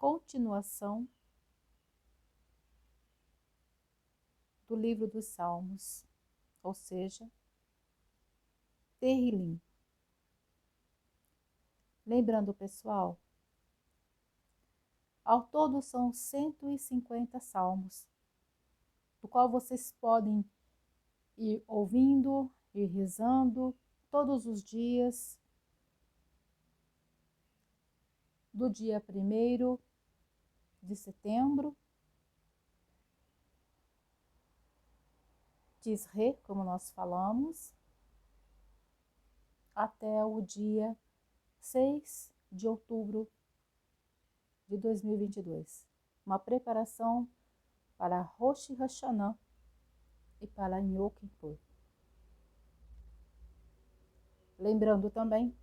continuação do livro dos Salmos, ou seja, Terrilim. Lembrando, pessoal, ao todo são 150 salmos, do qual vocês podem ir ouvindo, ir rezando todos os dias, do dia 1º de setembro, Tisre, como nós falamos, até o dia 6 de outubro de 2022. Uma preparação para Rosh Hashanah e para Yom Kippur. Lembrando também,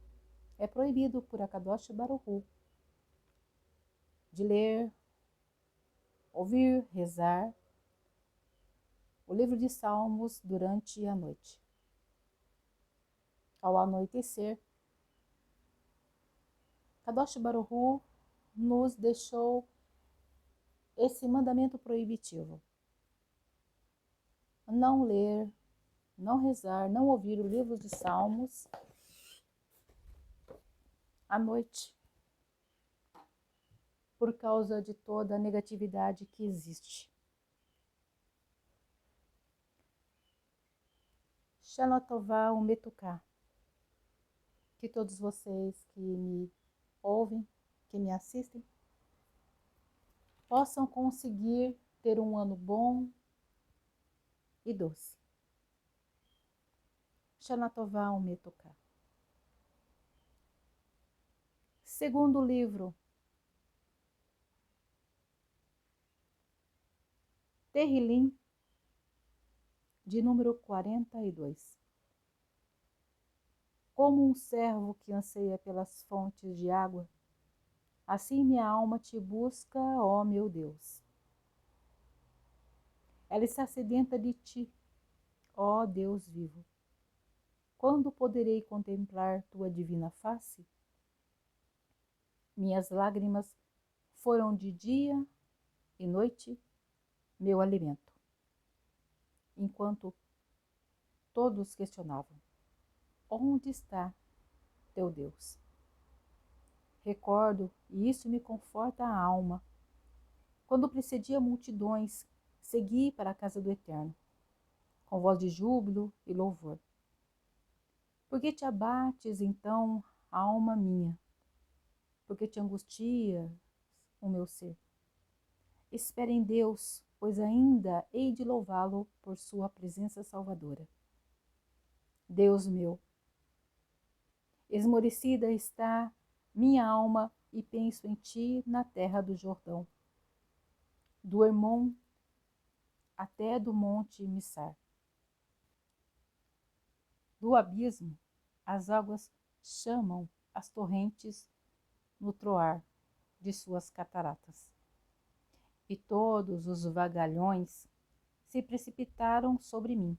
é proibido por Akadosh Baruch Hu de ler, ouvir, rezar o livro de Salmos durante a noite. Ao anoitecer, Akadosh Baruch Hu nos deixou esse mandamento proibitivo: não ler, não rezar, não ouvir o livro de Salmos à noite, por causa de toda a negatividade que existe. Shana Tová Umetuká. Que todos vocês que me ouvem, que me assistem, possam conseguir ter um ano bom e doce. Shana Tová Umetuká. Segundo livro, Terrilim, de número 42. Como um servo que anseia pelas fontes de água, assim minha alma te busca, ó meu Deus. Ela está sedenta de ti, ó Deus vivo. Quando poderei contemplar tua divina face? Minhas lágrimas foram de dia e noite meu alimento. Enquanto todos questionavam: onde está teu Deus? Recordo, e isso me conforta a alma, quando precedia multidões, segui para a casa do Eterno, com voz de júbilo e louvor. Por que te abates, então, alma minha? Por que te angustias o meu ser? Espere em Deus, pois ainda hei de louvá-lo por sua presença salvadora. Deus meu, esmorecida está minha alma e penso em ti na terra do Jordão, do Hermon até do monte Missar. Do abismo, as águas chamam as torrentes no troar de suas cataratas. E todos os vagalhões se precipitaram sobre mim.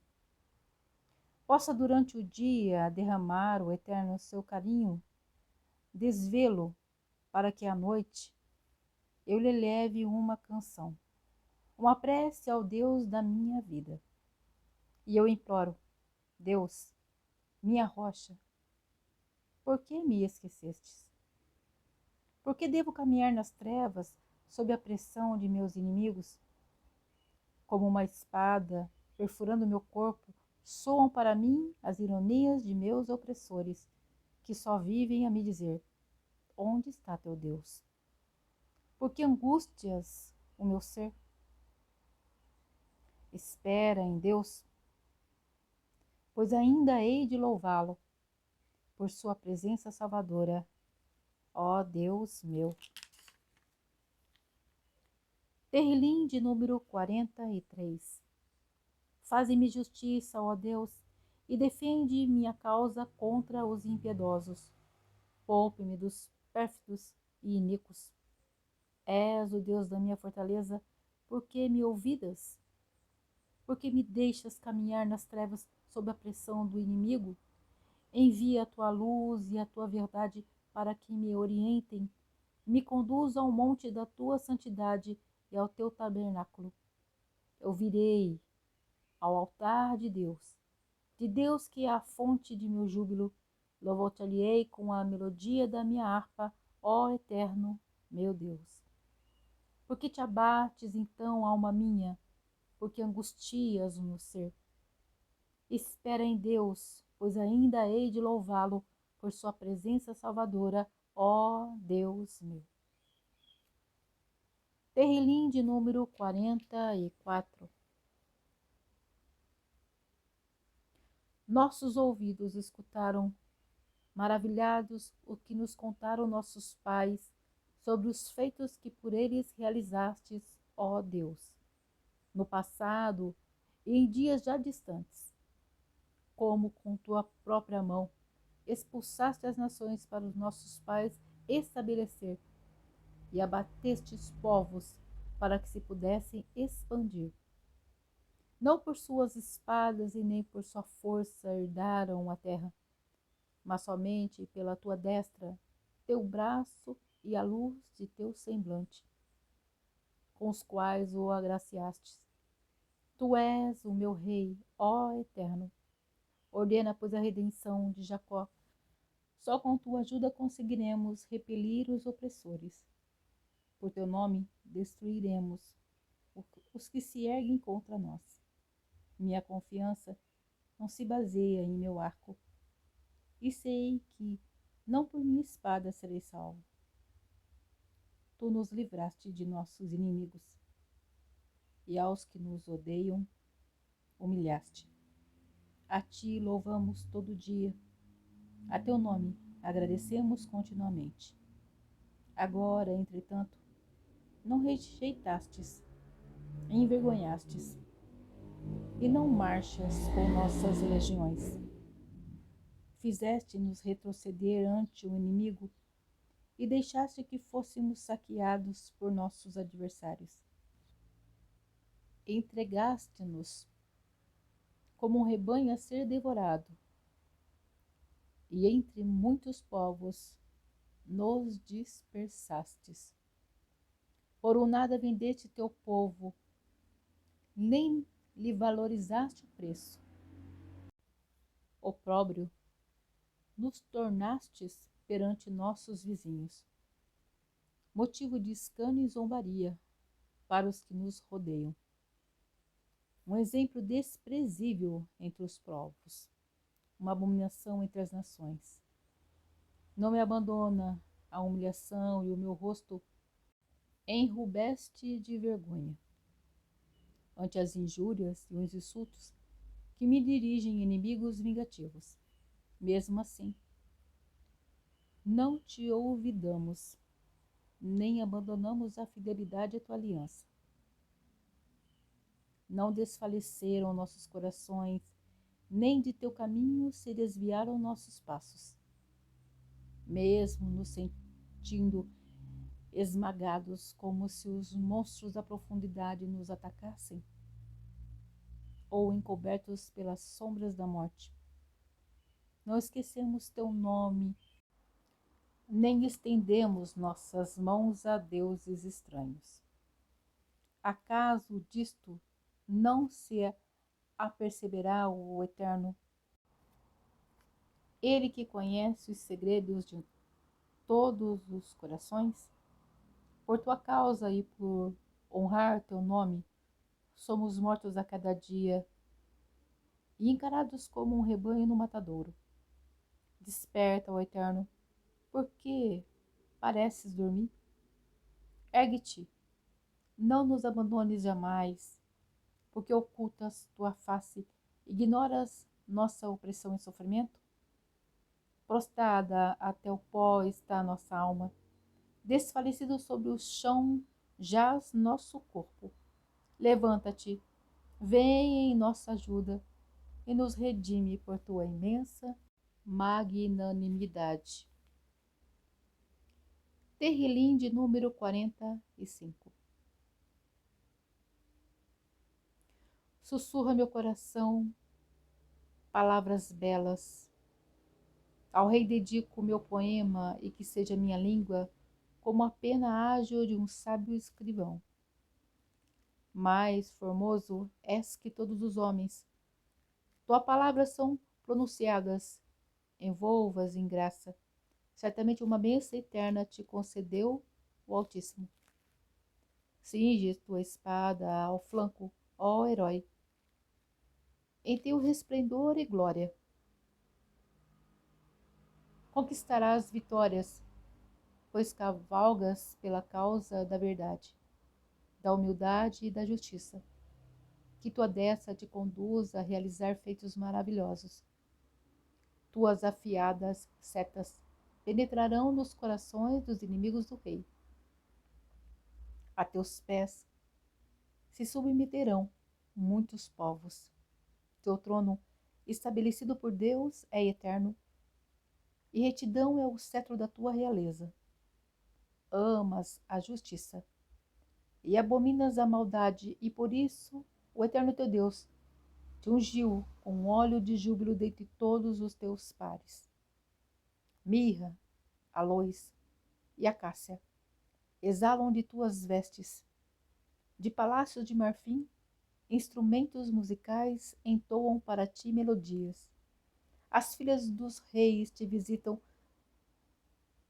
Possa durante o dia derramar o Eterno seu carinho, desvê-lo para que à noite eu lhe leve uma canção, uma prece ao Deus da minha vida. E eu imploro: Deus, minha rocha, por que me esquecestes? Por que devo caminhar nas trevas sob a pressão de meus inimigos? Como uma espada perfurando meu corpo, soam para mim as ironias de meus opressores, que só vivem a me dizer: onde está teu Deus? Por que angustias o meu ser? Espera em Deus, pois ainda hei de louvá-lo por sua presença salvadora, ó Deus meu. Terrilim de número 43. Faze-me justiça, ó Deus, e defende minha causa contra os impiedosos. Poupe-me dos pérfidos e iníquos. És o Deus da minha fortaleza, por que me ouvidas? Por que me deixas caminhar nas trevas sob a pressão do inimigo? Envia a tua luz e a tua verdade para que me orientem Me conduz ao monte da tua santidade e ao teu tabernáculo. Eu virei ao altar de Deus que é a fonte de meu júbilo. Louvo-te-ei com a melodia da minha harpa, ó eterno meu Deus. Por que te abates então, alma minha? Porque angustias o meu ser? Espera em Deus, pois ainda hei de louvá-lo por sua presença salvadora, ó Deus meu. Terrilim de número 44. Nossos ouvidos escutaram, maravilhados, o que nos contaram nossos pais sobre os feitos que por eles realizastes, ó Deus, no passado e em dias já distantes, como com tua própria mão expulsaste as nações para os nossos pais estabelecer, e abateste os povos para que se pudessem expandir. Não por suas espadas e nem por sua força herdaram a terra, mas somente pela tua destra, teu braço e a luz de teu semblante, com os quais o agraciastes. Tu és o meu rei, ó Eterno. Ordena, pois, a redenção de Jacó. Só com tua ajuda conseguiremos repelir os opressores. Por teu nome destruiremos os que se erguem contra nós. Minha confiança não se baseia em meu arco, e sei que não por minha espada serei salvo. Tu nos livraste de nossos inimigos, e aos que nos odeiam humilhaste. A ti louvamos todo dia, a teu nome agradecemos continuamente. Agora, entretanto, não rejeitastes, envergonhastes, e não marchas com nossas legiões. Fizeste-nos retroceder ante o inimigo e deixaste que fôssemos saqueados por nossos adversários. Entregaste-nos como um rebanho a ser devorado, e entre muitos povos nos dispersastes. Por um nada vendeste teu povo, nem lhe valorizaste o preço. Opróbrio nos tornastes perante nossos vizinhos, motivo de escândalo e zombaria para os que nos rodeiam. Um exemplo desprezível entre os povos, uma abominação entre as nações. Não me abandona a humilhação e o meu rosto enrubeste de vergonha ante as injúrias e os insultos que me dirigem inimigos vingativos. Mesmo assim, não te olvidamos, nem abandonamos a fidelidade à tua aliança. Não desfaleceram nossos corações, nem de teu caminho se desviaram nossos passos. Mesmo nos sentindo esmagados como se os monstros da profundidade nos atacassem, ou encobertos pelas sombras da morte. Não esquecemos teu nome, nem estendemos nossas mãos a deuses estranhos. Acaso disto não se aperceberá o Eterno? Ele que conhece os segredos de todos os corações? Por tua causa e por honrar teu nome, somos mortos a cada dia e encarados como um rebanho no matadouro. Desperta, ó Eterno, porque pareces dormir? Ergue-te, não nos abandones jamais, porque ocultas tua face, ignoras nossa opressão e sofrimento? Prostrada até o pó está nossa alma, desfalecido sobre o chão jaz nosso corpo. Levanta-te, vem em nossa ajuda e nos redime por tua imensa magnanimidade. Terrilim de número 45. Sussurra meu coração palavras belas. Ao rei dedico meu poema e que seja minha língua como a pena ágil de um sábio escrivão. Mais formoso és que todos os homens. Tuas palavras são pronunciadas, envolvas em graça. Certamente uma bênção eterna te concedeu o Altíssimo. Cinges tua espada ao flanco, ó herói, em teu resplendor e glória. Conquistarás vitórias, pois cavalgas pela causa da verdade, da humildade e da justiça. Que tua destra te conduza a realizar feitos maravilhosos. Tuas afiadas setas penetrarão nos corações dos inimigos do rei. A teus pés se submeterão muitos povos. Teu trono, estabelecido por Deus, é eterno, e retidão é o cetro da tua realeza. Amas a justiça e abominas a maldade, e por isso o eterno teu Deus te ungiu com óleo de júbilo dentre todos os teus pares. Mirra, aloes e acácia exalam de tuas vestes. De palácios de marfim, instrumentos musicais entoam para ti melodias. As filhas dos reis te visitam,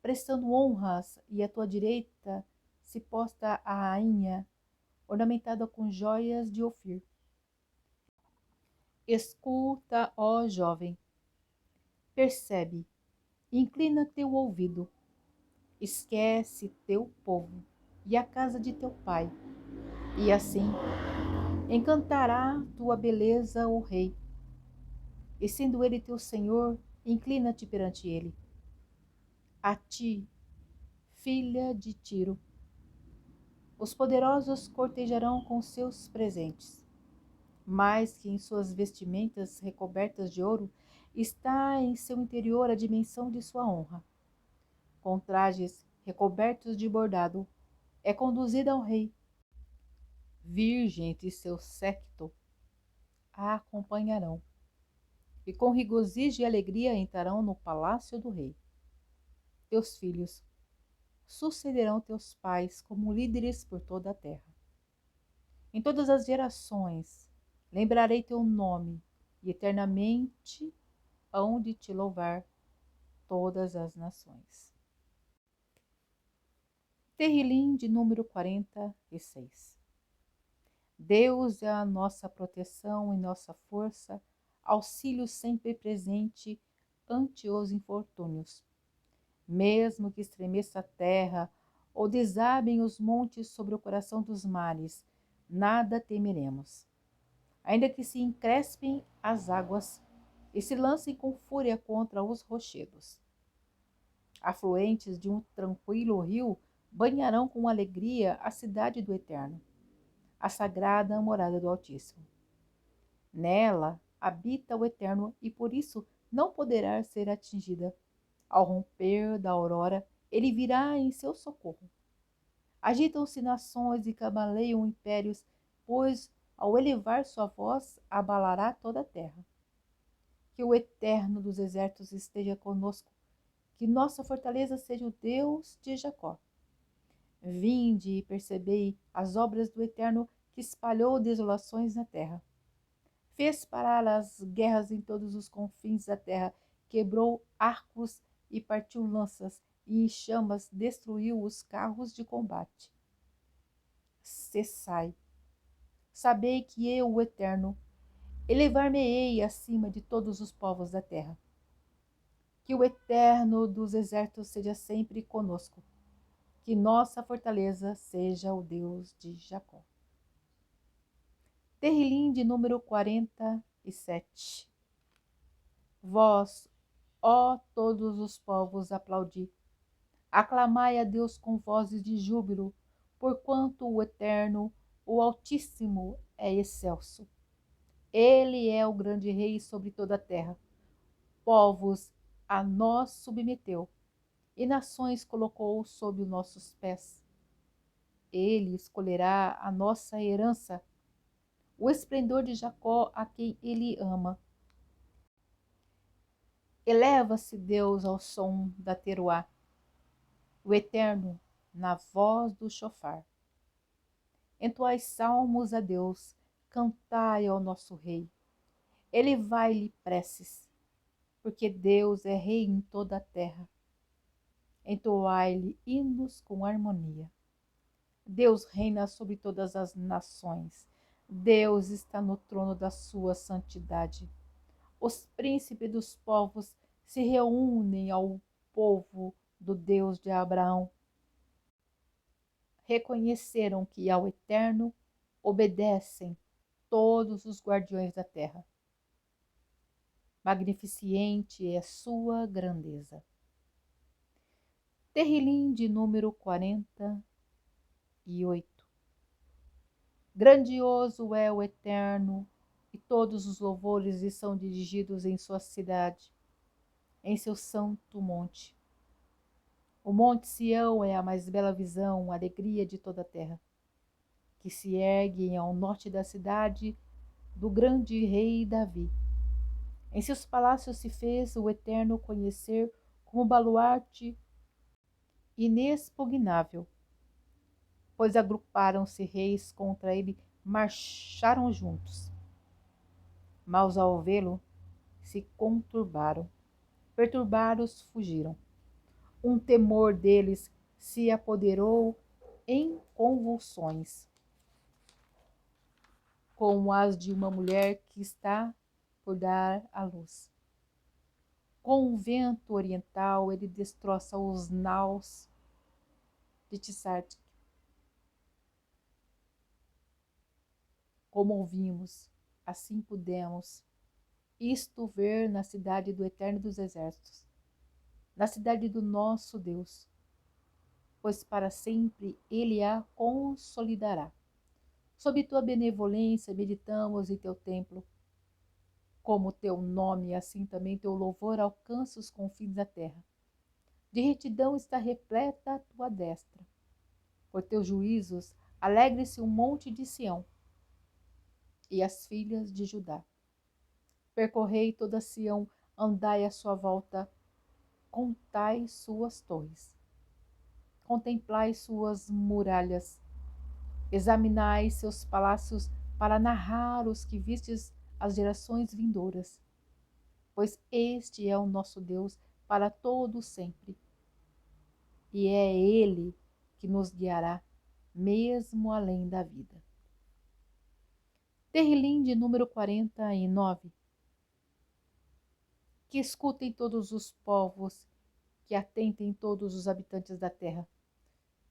prestando honras, e à tua direita se posta a rainha, ornamentada com joias de Ofir. Escuta, ó jovem, percebe, inclina teu ouvido, esquece teu povo e a casa de teu pai, e assim encantará tua beleza o rei, e sendo ele teu senhor, inclina-te perante ele. A ti, filha de Tiro, os poderosos cortejarão com seus presentes, mais que em suas vestimentas recobertas de ouro, está em seu interior a dimensão de sua honra. Com trajes recobertos de bordado, é conduzida ao rei. Virgens e seu séquito a acompanharão, e com regozijo e alegria entrarão no palácio do rei. Teus filhos sucederão teus pais como líderes por toda a terra. Em todas as gerações lembrarei teu nome, e eternamente hão de te louvar todas as nações. Terrilim de número 46. Deus é a nossa proteção e nossa força, auxílio sempre presente ante os infortúnios. Mesmo que estremeça a terra ou desabem os montes sobre o coração dos mares, nada temeremos. Ainda que se encrespem as águas e se lancem com fúria contra os rochedos. Afluentes de um tranquilo rio banharão com alegria a cidade do Eterno, a sagrada morada do Altíssimo. Nela habita o Eterno e por isso não poderá ser atingida. Ao romper da aurora, ele virá em seu socorro. Agitam-se nações e cabaleiam impérios, pois ao elevar sua voz abalará toda a terra. Que o Eterno dos exércitos esteja conosco, que nossa fortaleza seja o Deus de Jacó. Vinde e percebei as obras do Eterno, que espalhou desolações na terra. Fez parar as guerras em todos os confins da terra, quebrou arcos e partiu lanças, e em chamas destruiu os carros de combate. Cessai, sabei que eu, o Eterno, elevar-me-ei acima de todos os povos da terra. Que o Eterno dos exércitos seja sempre conosco, que nossa fortaleza seja o Deus de Jacó. Terrilim de número 47. Vós, ó todos os povos, aplaudi. Aclamai a Deus com vozes de júbilo, porquanto o Eterno, o Altíssimo, é excelso. Ele é o grande rei sobre toda a terra. Povos a nós submeteu, e nações colocou sob os nossos pés. Ele escolherá a nossa herança, o esplendor de Jacó, a quem ele ama. Eleva-se Deus ao som da teroá. O Eterno na voz do chofar. Entoai salmos a Deus, cantai ao nosso Rei. Elevai-lhe preces, porque Deus é Rei em toda a terra. Entoai-lhe hinos com harmonia. Deus reina sobre todas as nações. Deus está no trono da sua santidade. Os príncipes dos povos se reúnem ao povo do Deus de Abraão. Reconheceram que ao Eterno obedecem todos os guardiões da terra. Magnificente é sua grandeza. Terrilim de número 48. Grandioso é o Eterno, e todos os louvores lhe são dirigidos em sua cidade, em seu santo monte. O monte Sião é a mais bela visão, a alegria de toda a terra, que se ergue ao norte da cidade do grande rei Davi. Em seus palácios se fez o Eterno conhecer como baluarte inexpugnável, pois agruparam-se reis contra ele, marcharam juntos. Mas ao vê-lo, se conturbaram, perturbados fugiram. Um temor deles se apoderou em convulsões, como as de uma mulher que está por dar à luz. Com o vento oriental ele destroça os naus de Tissarte. Como ouvimos, assim pudemos isto ver na cidade do Eterno dos Exércitos, na cidade do nosso Deus, pois para sempre ele a consolidará. Sob tua benevolência meditamos em teu templo. Como teu nome, assim também teu louvor alcança os confins da terra. De retidão está repleta a tua destra. Por teus juízos alegre-se o monte de Sião e as filhas de Judá. Percorrei toda Sião, andai à sua volta, contai suas torres. Contemplai suas muralhas, examinai seus palácios para narrar os que vistes às gerações vindouras. Pois este é o nosso Deus para todo sempre. E é Ele que nos guiará, mesmo além da vida. Terrilim de número 49. Que escutem todos os povos, que atentem todos os habitantes da terra.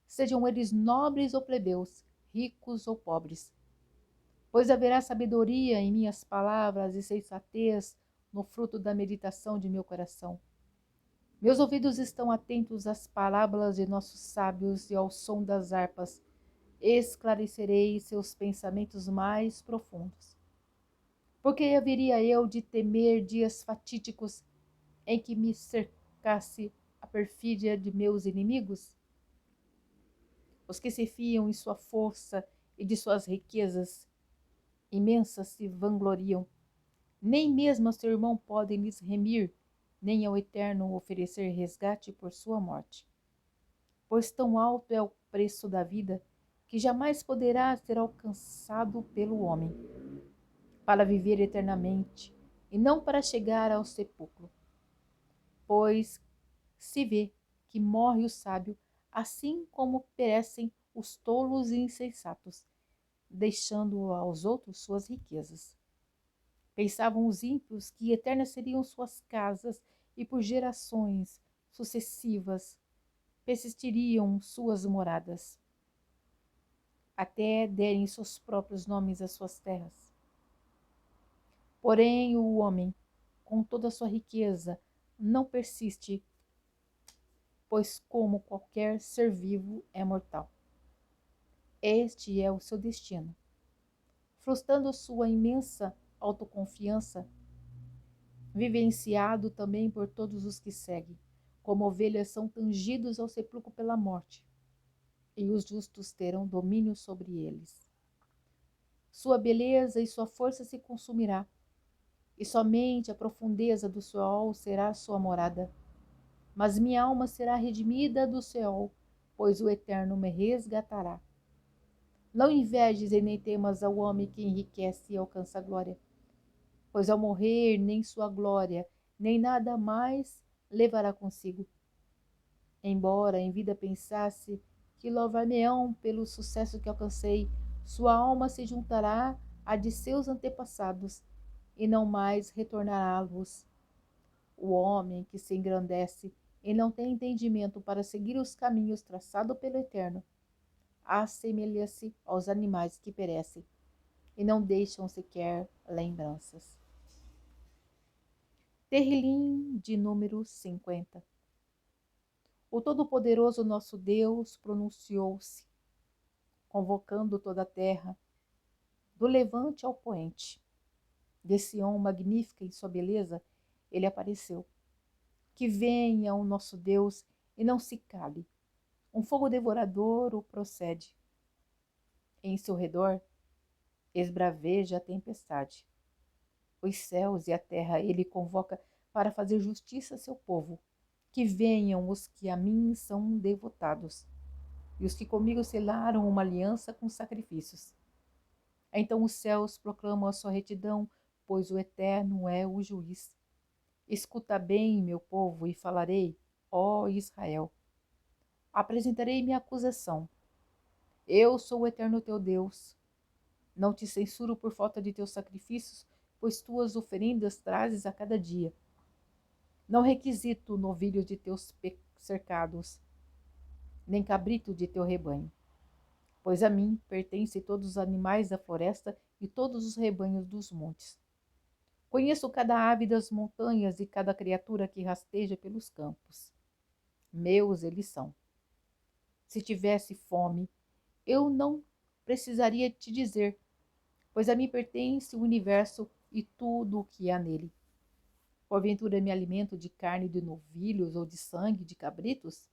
Sejam eles nobres ou plebeus, ricos ou pobres. Pois haverá sabedoria em minhas palavras e sensatez no fruto da meditação de meu coração. Meus ouvidos estão atentos às parábolas de nossos sábios e ao som das harpas. Esclarecerei seus pensamentos mais profundos. Porque haveria eu de temer dias fatídicos em que me cercasse a perfídia de meus inimigos? Os que se fiam em sua força e de suas riquezas imensas se vangloriam. Nem mesmo a seu irmão podem lhes remir, nem ao Eterno oferecer resgate por sua morte. Pois tão alto é o preço da vida, que jamais poderá ser alcançado pelo homem, para viver eternamente, e não para chegar ao sepulcro. Pois se vê que morre o sábio, assim como perecem os tolos e insensatos, deixando aos outros suas riquezas. Pensavam os ímpios que eternas seriam suas casas e por gerações sucessivas persistiriam suas moradas, até derem seus próprios nomes às suas terras. Porém, o homem, com toda a sua riqueza, não persiste, pois como qualquer ser vivo é mortal. Este é o seu destino. Frustrando sua imensa autoconfiança, vivenciado também por todos os que seguem, como ovelhas são tangidos ao sepulcro pela morte, e os justos terão domínio sobre eles. Sua beleza e sua força se consumirá, e somente a profundeza do Seol será sua morada. Mas minha alma será redimida do Seol, pois o Eterno me resgatará. Não invejes e nem temas ao homem que enriquece e alcança a glória, pois ao morrer nem sua glória, nem nada mais levará consigo. Embora em vida pensasse que louvar-me-ão pelo sucesso que alcancei, sua alma se juntará à de seus antepassados e não mais retornará à luz. O homem que se engrandece e não tem entendimento para seguir os caminhos traçados pelo Eterno, assemelha-se aos animais que perecem e não deixam sequer lembranças. Terrilim de número 50. O Todo-Poderoso nosso Deus pronunciou-se, convocando toda a terra, do levante ao poente. De Sião magnífica em sua beleza, ele apareceu. Que venha o nosso Deus e não se cale. Um fogo devorador o procede. Em seu redor, esbraveja a tempestade. Os céus e a terra ele convoca para fazer justiça a seu povo. Que venham os que a mim são devotados, e os que comigo selaram uma aliança com sacrifícios. Então os céus proclamam a sua retidão, pois o Eterno é o juiz. Escuta bem, meu povo, e falarei, ó Israel. Apresentarei minha acusação. Eu sou o Eterno teu Deus. Não te censuro por falta de teus sacrifícios, pois tuas oferendas trazes a cada dia. Não requisito novilhos de teus cercados, nem cabrito de teu rebanho, pois a mim pertencem todos os animais da floresta e todos os rebanhos dos montes. Conheço cada ave das montanhas e cada criatura que rasteja pelos campos. Meus eles são. Se tivesse fome, eu não precisaria te dizer, pois a mim pertence o universo e tudo o que há nele. Porventura me alimento de carne de novilhos ou de sangue de cabritos?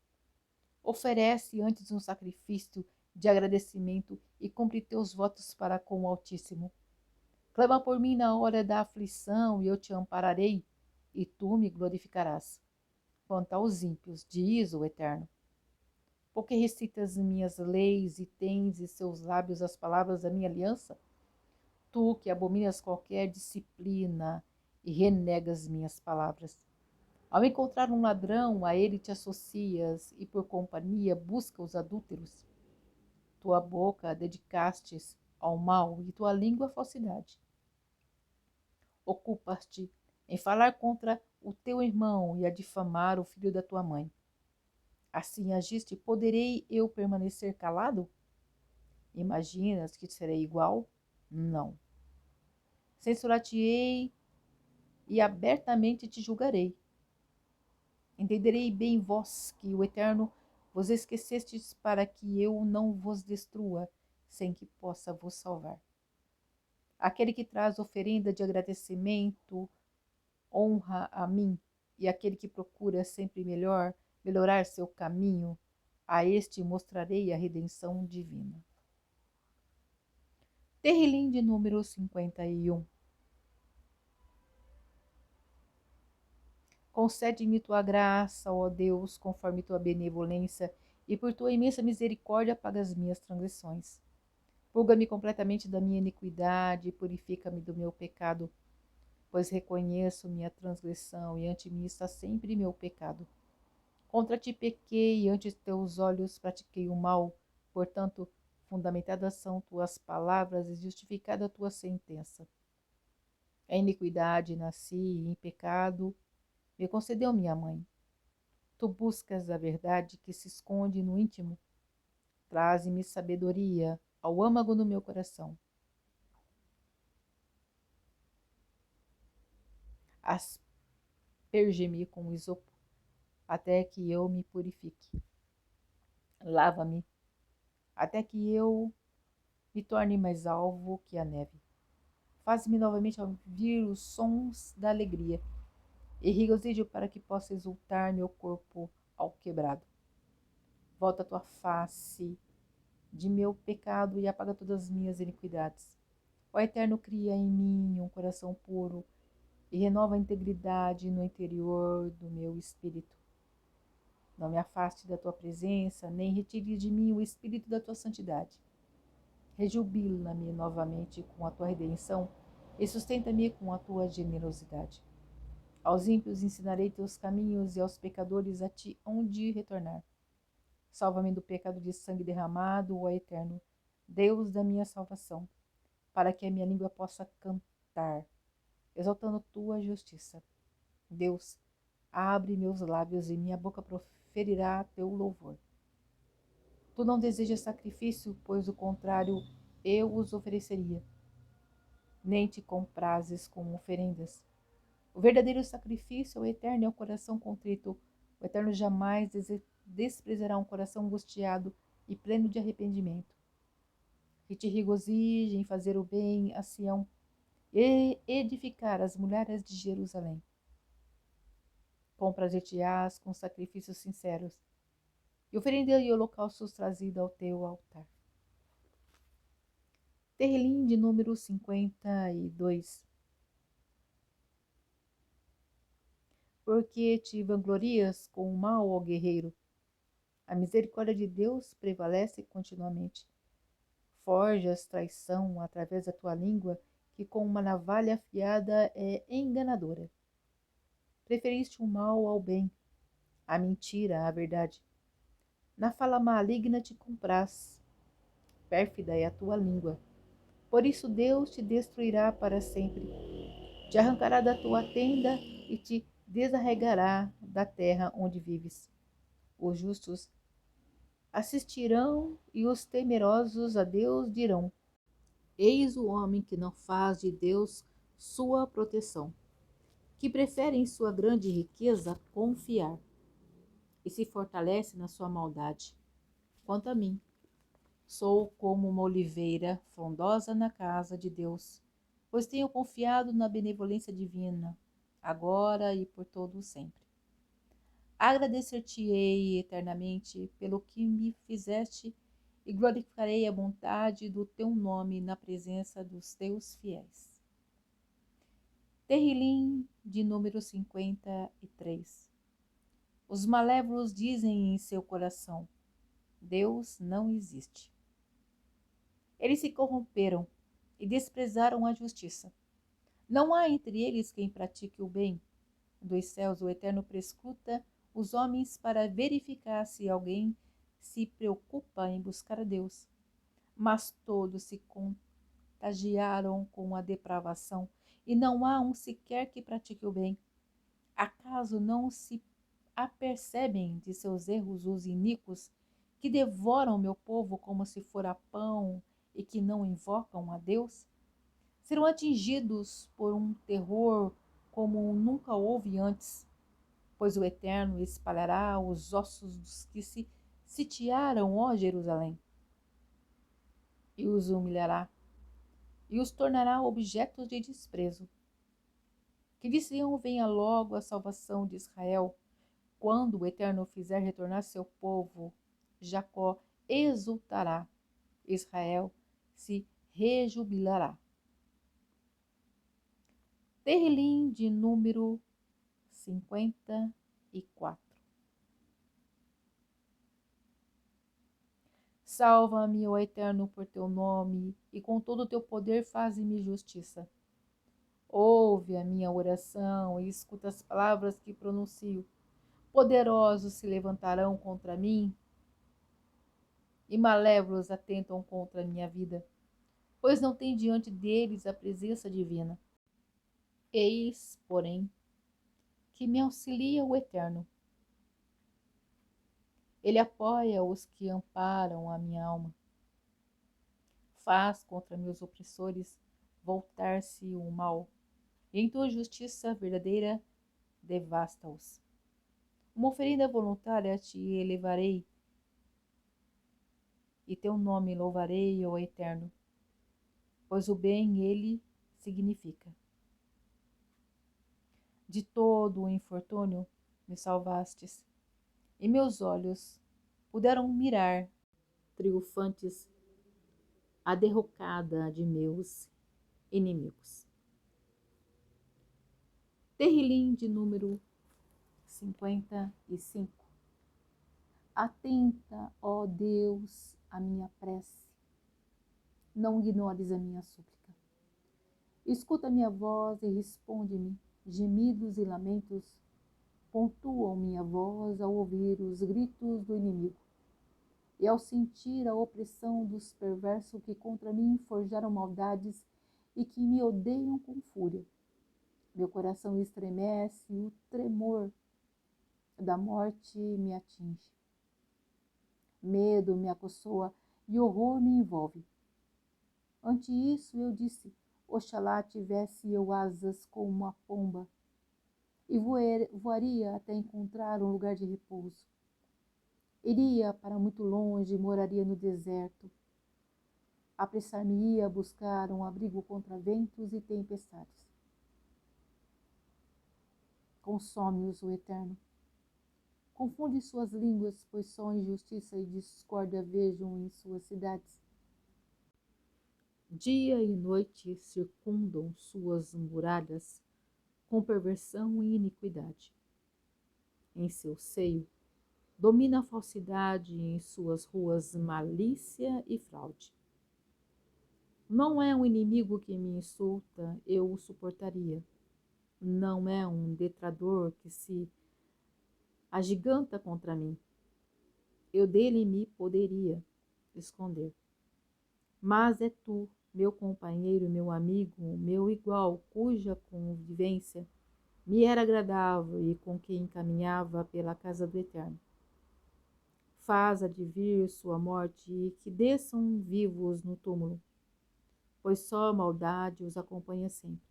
Oferece antes um sacrifício de agradecimento e cumpre teus votos para com o Altíssimo. Clama por mim na hora da aflição e eu te ampararei, e tu me glorificarás. Quanto aos ímpios, diz o Eterno, porque recitas minhas leis e tens em seus lábios as palavras da minha aliança? Tu que abominas qualquer disciplina e renegas minhas palavras. Ao encontrar um ladrão, a ele te associas e por companhia busca os adúlteros. Tua boca dedicastes ao mal e tua língua à falsidade. Ocupas-te em falar contra o teu irmão e a difamar o filho da tua mãe. Assim agiste, poderei eu permanecer calado? Imaginas que serei igual? Não. Censurar-te-ei e abertamente te julgarei. Entenderei bem vós que o Eterno vos esquecestes para que eu não vos destrua, sem que possa vos salvar. Aquele que traz oferenda de agradecimento honra a mim, e aquele que procura sempre melhorar seu caminho, a este mostrarei a redenção divina. Terrilim de número 51. Concede-me tua graça, ó Deus, conforme tua benevolência, e por tua imensa misericórdia apaga as minhas transgressões. Purga-me completamente da minha iniquidade e purifica-me do meu pecado, pois reconheço minha transgressão e ante mim está sempre meu pecado. Contra ti pequei e ante teus olhos pratiquei o mal, portanto, fundamentadas são tuas palavras e justificada a tua sentença. Em iniquidade nasci e em pecado me concedeu minha mãe. Tu buscas a verdade que se esconde no íntimo. Traze-me sabedoria ao âmago do meu coração. Asperge-me com isopo, até que eu me purifique. Lava-me, até que eu me torne mais alvo que a neve. Faz-me novamente ouvir os sons da alegria, e regozijo para que possa exultar meu corpo ao quebrado. Volta a tua face de meu pecado e apaga todas as minhas iniquidades. O Eterno cria em mim um coração puro e renova a integridade no interior do meu espírito. Não me afaste da tua presença, nem retire de mim o espírito da tua santidade. Rejubila-me novamente com a tua redenção e sustenta-me com a tua generosidade. Aos ímpios ensinarei teus caminhos e aos pecadores a ti onde retornar. Salva-me do pecado de sangue derramado, ó Eterno, Deus da minha salvação, para que a minha língua possa cantar, exaltando tua justiça. Deus, abre meus lábios e minha boca proferirá teu louvor. Tu não desejas sacrifício, pois o contrário eu os ofereceria. Nem te comprazes com oferendas. O verdadeiro sacrifício, o Eterno, é o coração contrito. O Eterno jamais desprezará um coração angustiado e pleno de arrependimento. Que te regozije em fazer o bem a Sião e edificar as mulheres de Jerusalém. Prazer-te-ás com sacrifícios sinceros, e oferenda-lhe holocaustos trazidos ao teu altar. Terrilim de número 52. Porque te vanglorias com o mal, ó guerreiro? A misericórdia de Deus prevalece continuamente. Forjas traição através da tua língua, que com uma navalha afiada é enganadora. Preferiste o mal ao bem, a mentira à verdade. Na fala maligna te compraz, pérfida é a tua língua. Por isso Deus te destruirá para sempre. Te arrancará da tua tenda e te desarregará da terra onde vives. Os justos assistirão e os temerosos a Deus dirão: eis o homem que não faz de Deus sua proteção, que prefere em sua grande riqueza confiar e se fortalece na sua maldade. Quanto a mim, sou como uma oliveira frondosa na casa de Deus, pois tenho confiado na benevolência divina, agora e por todo o sempre. Agradecer-te-ei eternamente pelo que me fizeste e glorificarei a bondade do teu nome na presença dos teus fiéis. Terrilim de número 53. Os malévolos dizem em seu coração: Deus não existe. Eles se corromperam e desprezaram a justiça. Não há entre eles quem pratique o bem. Dos céus o Eterno prescruta os homens para verificar se alguém se preocupa em buscar a Deus. Mas todos se contagiaram com a depravação, e não há um sequer que pratique o bem. Acaso não se apercebem de seus erros os iníquos, que devoram meu povo como se fora pão e que não invocam a Deus? Serão atingidos por um terror como nunca houve antes, pois o Eterno espalhará os ossos dos que se sitiaram, ó Jerusalém, e os humilhará, e os tornará objetos de desprezo. Que de Sião venha logo a salvação de Israel. Quando o Eterno fizer retornar seu povo, Jacó exultará, Israel se rejubilará. Terrilim de número 54. Salva-me, ó Eterno, por teu nome, e com todo o teu poder faze-me justiça. Ouve a minha oração e escuta as palavras que pronuncio. Poderosos se levantarão contra mim, e malévolos atentam contra a minha vida, pois não tem diante deles a presença divina. Eis, porém, que me auxilia o Eterno. Ele apoia os que amparam a minha alma. Faz contra meus opressores voltar-se o mal, e em tua justiça verdadeira devasta-os. Uma oferenda voluntária te elevarei, e teu nome louvarei, ó Eterno, pois o bem ele significa. De todo o infortúnio me salvastes, e meus olhos puderam mirar, triunfantes, a derrocada de meus inimigos. Terrilim de número 55. Atenta, ó Deus, à minha prece. Não ignores a minha súplica. Escuta minha voz e responde-me. Gemidos e lamentos pontuam minha voz ao ouvir os gritos do inimigo e ao sentir a opressão dos perversos que contra mim forjaram maldades e que me odeiam com fúria. Meu coração estremece e o tremor da morte me atinge. Medo me acossoa e horror me envolve. Ante isso eu disse, oxalá tivesse eu asas como uma pomba e voaria até encontrar um lugar de repouso. Iria para muito longe e moraria no deserto. Apressar-me-ia a buscar um abrigo contra ventos e tempestades. Consome-os o Eterno. Confunde suas línguas, pois só injustiça e discórdia vejam em suas cidades. Dia e noite circundam suas muralhas com perversão e iniquidade. Em seu seio domina a falsidade e em suas ruas malícia e fraude. Não é um inimigo que me insulta, eu o suportaria. Não é um detrator que se agiganta contra mim. Eu dele me poderia esconder. Mas é tu, meu companheiro, meu amigo, meu igual, cuja convivência me era agradável e com quem caminhava pela casa do Eterno. Faz advir sua morte e que desçam vivos no túmulo, pois só a maldade os acompanha sempre.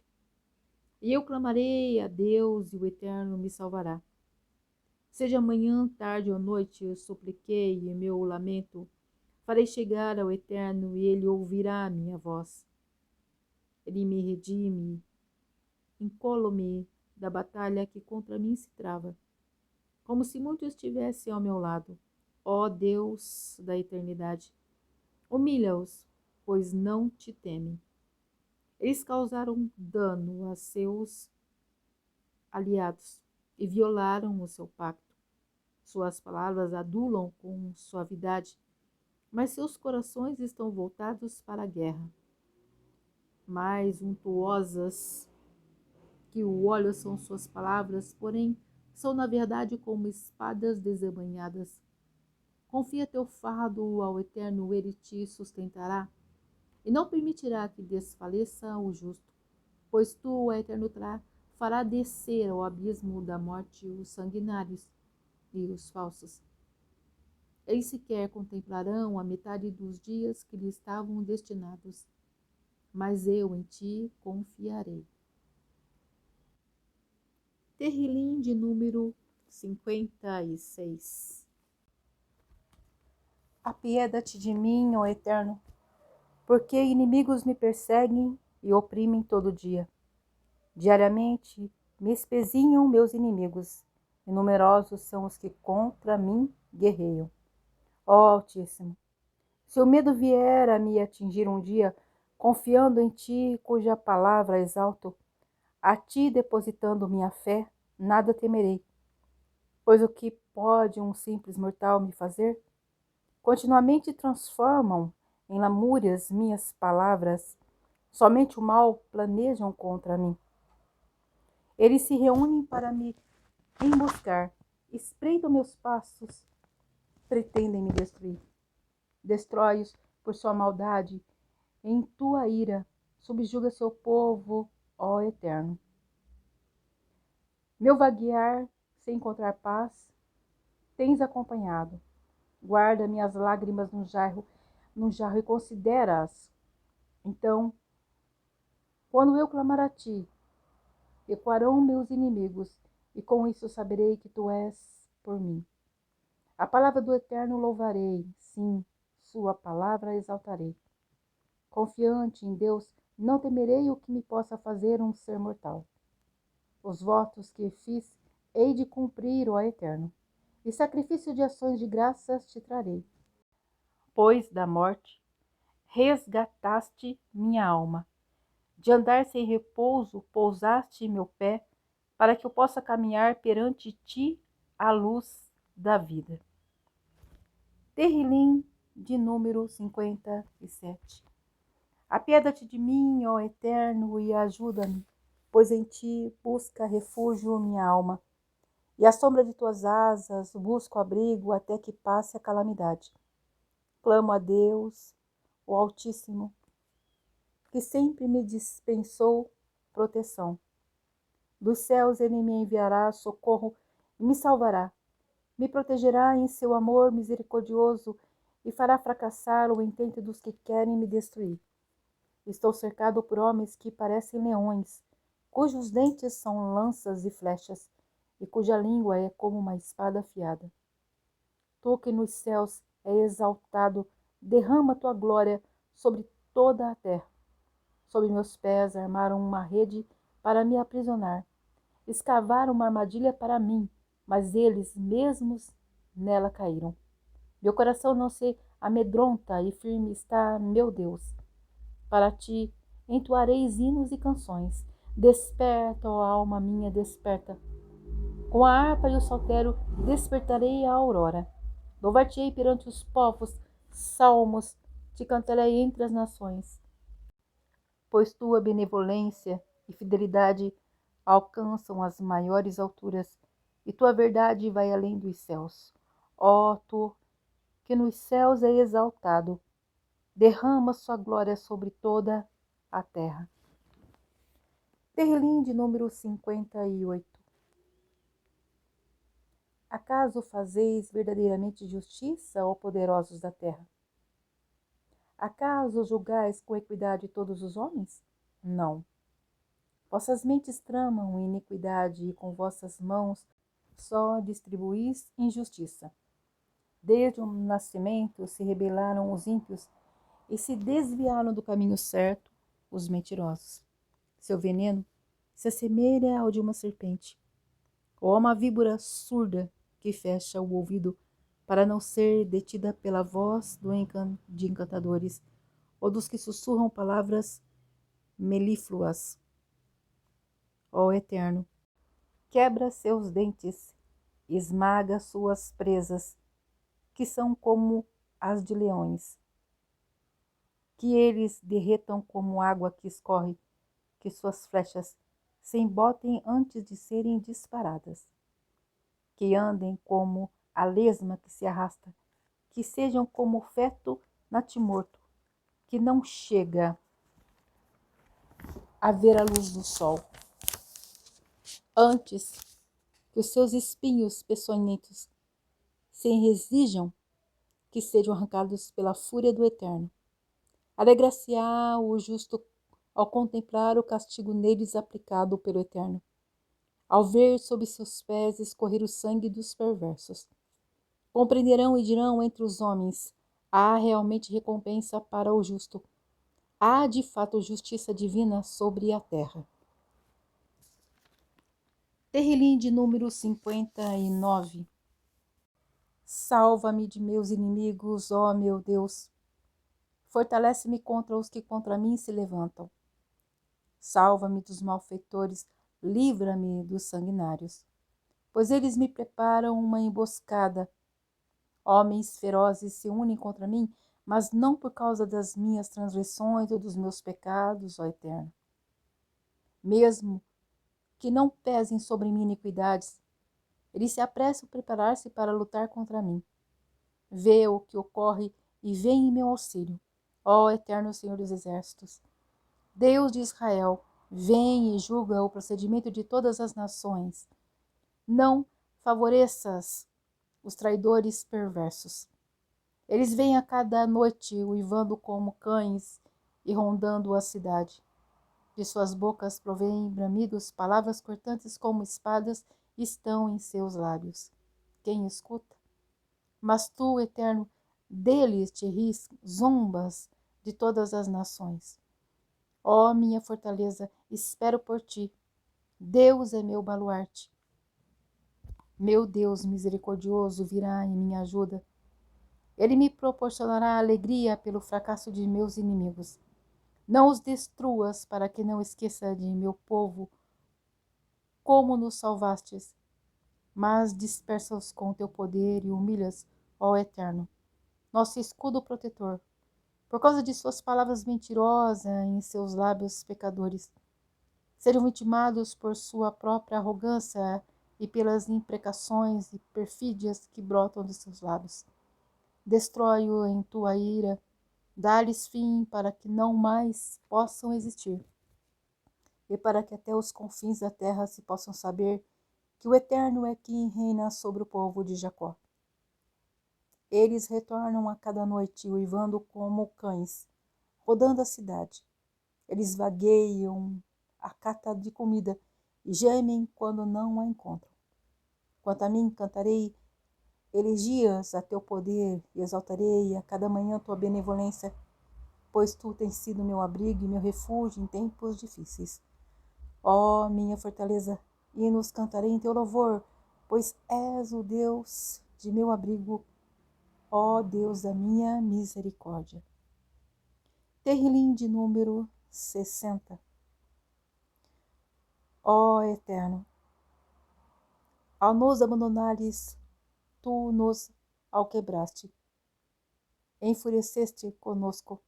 E eu clamarei a Deus e o Eterno me salvará. Seja manhã, tarde ou noite, eu supliquei e meu lamento farei chegar ao Eterno e ele ouvirá a minha voz. Ele me redime, incolo-me da batalha que contra mim se trava, como se muito estivesse ao meu lado. Ó Deus da eternidade, humilha-os, pois não te temem. Eles causaram dano a seus aliados e violaram o seu pacto. Suas palavras adulam com suavidade, mas seus corações estão voltados para a guerra. Mais untuosas que o óleo são suas palavras, porém são na verdade como espadas desembainhadas. Confia teu fardo ao Eterno, ele te sustentará e não permitirá que desfaleça o justo, pois tu, Eterno, fará descer ao abismo da morte os sanguinários e os falsos. Eles sequer contemplarão a metade dos dias que lhe estavam destinados, mas eu em ti confiarei. Terrilim de número 56. Apieda-te de mim, ó Eterno, porque inimigos me perseguem e oprimem todo dia. Diariamente me espezinham meus inimigos, e numerosos são os que contra mim guerreiam. Ó Altíssimo, se o medo vier a me atingir um dia, confiando em ti, cuja palavra exalto, a ti depositando minha fé, nada temerei. Pois o que pode um simples mortal me fazer? Continuamente transformam em lamúrias minhas palavras, somente o mal planejam contra mim. Eles se reúnem para me emboscar, espreitam meus passos, pretendem me destruir. Destrói-os por sua maldade, em tua ira, subjuga seu povo, ó Eterno. Meu vaguear sem encontrar paz, tens acompanhado. Guarda minhas lágrimas num jarro e considera-as. Então, quando eu clamar a ti, ecoarão meus inimigos, e com isso saberei que tu és por mim. A palavra do Eterno louvarei, sim, sua palavra exaltarei. Confiante em Deus, não temerei o que me possa fazer um ser mortal. Os votos que fiz, hei de cumprir, ó Eterno, e sacrifício de ações de graças te trarei. Pois da morte resgataste minha alma, de andar sem repouso pousaste meu pé, para que eu possa caminhar perante ti à luz da vida. Terrilim de número 57. Apieda-te de mim, ó Eterno, e ajuda-me, pois em ti busca refúgio minha alma, e à sombra de tuas asas busco abrigo até que passe a calamidade. Clamo a Deus, o Altíssimo, que sempre me dispensou proteção. Dos céus ele me enviará socorro e me salvará. Me protegerá em seu amor misericordioso e fará fracassar o intento dos que querem me destruir. Estou cercado por homens que parecem leões, cujos dentes são lanças e flechas, e cuja língua é como uma espada afiada. Tu que nos céus é exaltado, derrama tua glória sobre toda a terra. Sob meus pés armaram uma rede para me aprisionar. Escavaram uma armadilha para mim, mas eles mesmos nela caíram. Meu coração não se amedronta e firme está meu Deus. Para ti entoareis hinos e canções. Desperta, ó alma minha, desperta. Com a harpa e o saltério despertarei a aurora. Louvar-te-ei perante os povos, salmos te cantarei entre as nações. Pois tua benevolência e fidelidade alcançam as maiores alturas, e tua verdade vai além dos céus. Ó tu, que nos céus é exaltado, derrama sua glória sobre toda a terra. Terrilim de número 58. Acaso fazeis verdadeiramente justiça, ó poderosos da terra? Acaso julgais com equidade todos os homens? Não. Vossas mentes tramam iniquidade e com vossas mãos só distribuís injustiça. Desde o nascimento se rebelaram os ímpios e se desviaram do caminho certo os mentirosos. Seu veneno se assemelha ao de uma serpente, ou a uma víbora surda que fecha o ouvido para não ser detida pela voz de encantadores ou dos que sussurram palavras melífluas. Ó Eterno, quebra seus dentes, esmaga suas presas, que são como as de leões. Que eles derretam como água que escorre, que suas flechas se embotem antes de serem disparadas. Que andem como a lesma que se arrasta, que sejam como o feto natimorto, que não chega a ver a luz do sol. Antes que os seus espinhos peçonhentos se enresijam, que sejam arrancados pela fúria do Eterno. Alegra-se-á o justo ao contemplar o castigo neles aplicado pelo Eterno, ao ver sob seus pés escorrer o sangue dos perversos. Compreenderão e dirão entre os homens: há realmente recompensa para o justo. Há de fato justiça divina sobre a terra. Terrilim de número 59. Salva-me de meus inimigos, ó meu Deus. Fortalece-me contra os que contra mim se levantam. Salva-me dos malfeitores, livra-me dos sanguinários. Pois eles me preparam uma emboscada. Homens ferozes se unem contra mim, mas não por causa das minhas transgressões ou dos meus pecados, ó Eterno. Mesmo que não pesem sobre mim iniquidades, eles se apressam a preparar-se para lutar contra mim. Vê o que ocorre e vem em meu auxílio, ó Eterno Senhor dos Exércitos. Deus de Israel, vem e julga o procedimento de todas as nações. Não favoreças os traidores perversos. Eles vêm a cada noite uivando como cães e rondando a cidade. De suas bocas provêm bramidos, palavras cortantes como espadas estão em seus lábios. Quem escuta? Mas tu, Eterno, deles te ris, zombas de todas as nações. Ó minha fortaleza, espero por ti. Deus é meu baluarte. Meu Deus misericordioso virá em minha ajuda. Ele me proporcionará alegria pelo fracasso de meus inimigos. Não os destruas para que não esqueça de meu povo, como nos salvastes, mas dispersa-os com teu poder e humilhas, ó Eterno. nosso escudo protetor, por causa de suas palavras mentirosas em seus lábios pecadores. Seriam vitimados por sua própria arrogância e pelas imprecações e perfídias que brotam de seus lábios. Destrói-o em tua ira, dá-lhes fim para que não mais possam existir, e para que até os confins da terra se possam saber que o Eterno é quem reina sobre o povo de Jacó. Eles retornam a cada noite, uivando como cães, rodando a cidade. Eles vagueiam à cata de comida e gemem quando não a encontram. Quanto a mim, cantarei elegias a teu poder e exaltarei a cada manhã tua benevolência, pois tu tens sido meu abrigo e meu refúgio em tempos difíceis. Ó minha fortaleza, hinos cantarei em teu louvor, pois és o Deus de meu abrigo, ó Deus da minha misericórdia. Terrilim de número 60. Ó Eterno, ao nos abandonares, tu nos alquebraste, enfureceste conosco.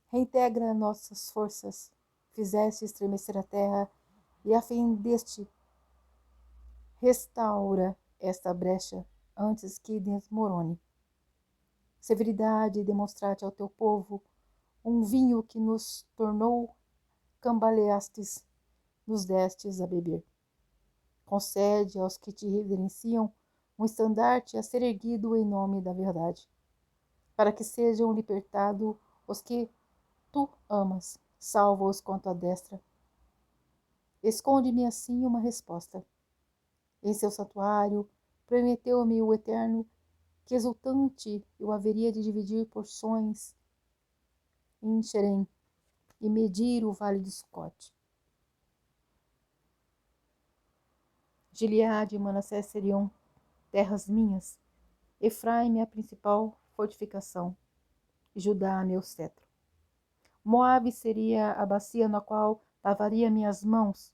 Reintegra nossas forças, fizeste estremecer a terra e afendeste. Restaura esta brecha antes que desmorone. Severidade demonstraste ao teu povo, um vinho que nos tornou cambaleastes, nos destes a beber. Concede aos que te reverenciam um estandarte a ser erguido em nome da verdade, para que sejam libertados os que tu amas, salva-os com a tua destra. Esconde-me assim uma resposta. Em seu santuário, prometeu-me o Eterno que exultante eu haveria de dividir porções em Xerém e medir o vale de Sucote. Gileade e Manassés seriam terras minhas, Efraim a principal fortificação, Judá meu cetro. Moabe seria a bacia na qual lavaria minhas mãos,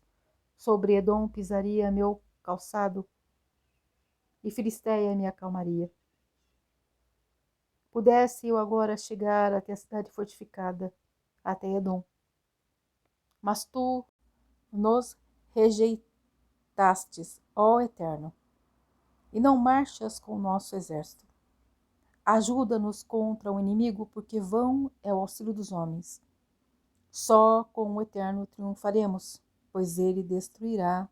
sobre Edom pisaria meu calçado, e Filisteia me acalmaria. Pudesse eu agora chegar até a cidade fortificada, até Edom. Mas tu nos rejeitastes, ó Eterno, e não marchas com o nosso exército. Ajuda-nos contra o inimigo, porque vão é o auxílio dos homens. Só com o Eterno triunfaremos, pois ele destruirá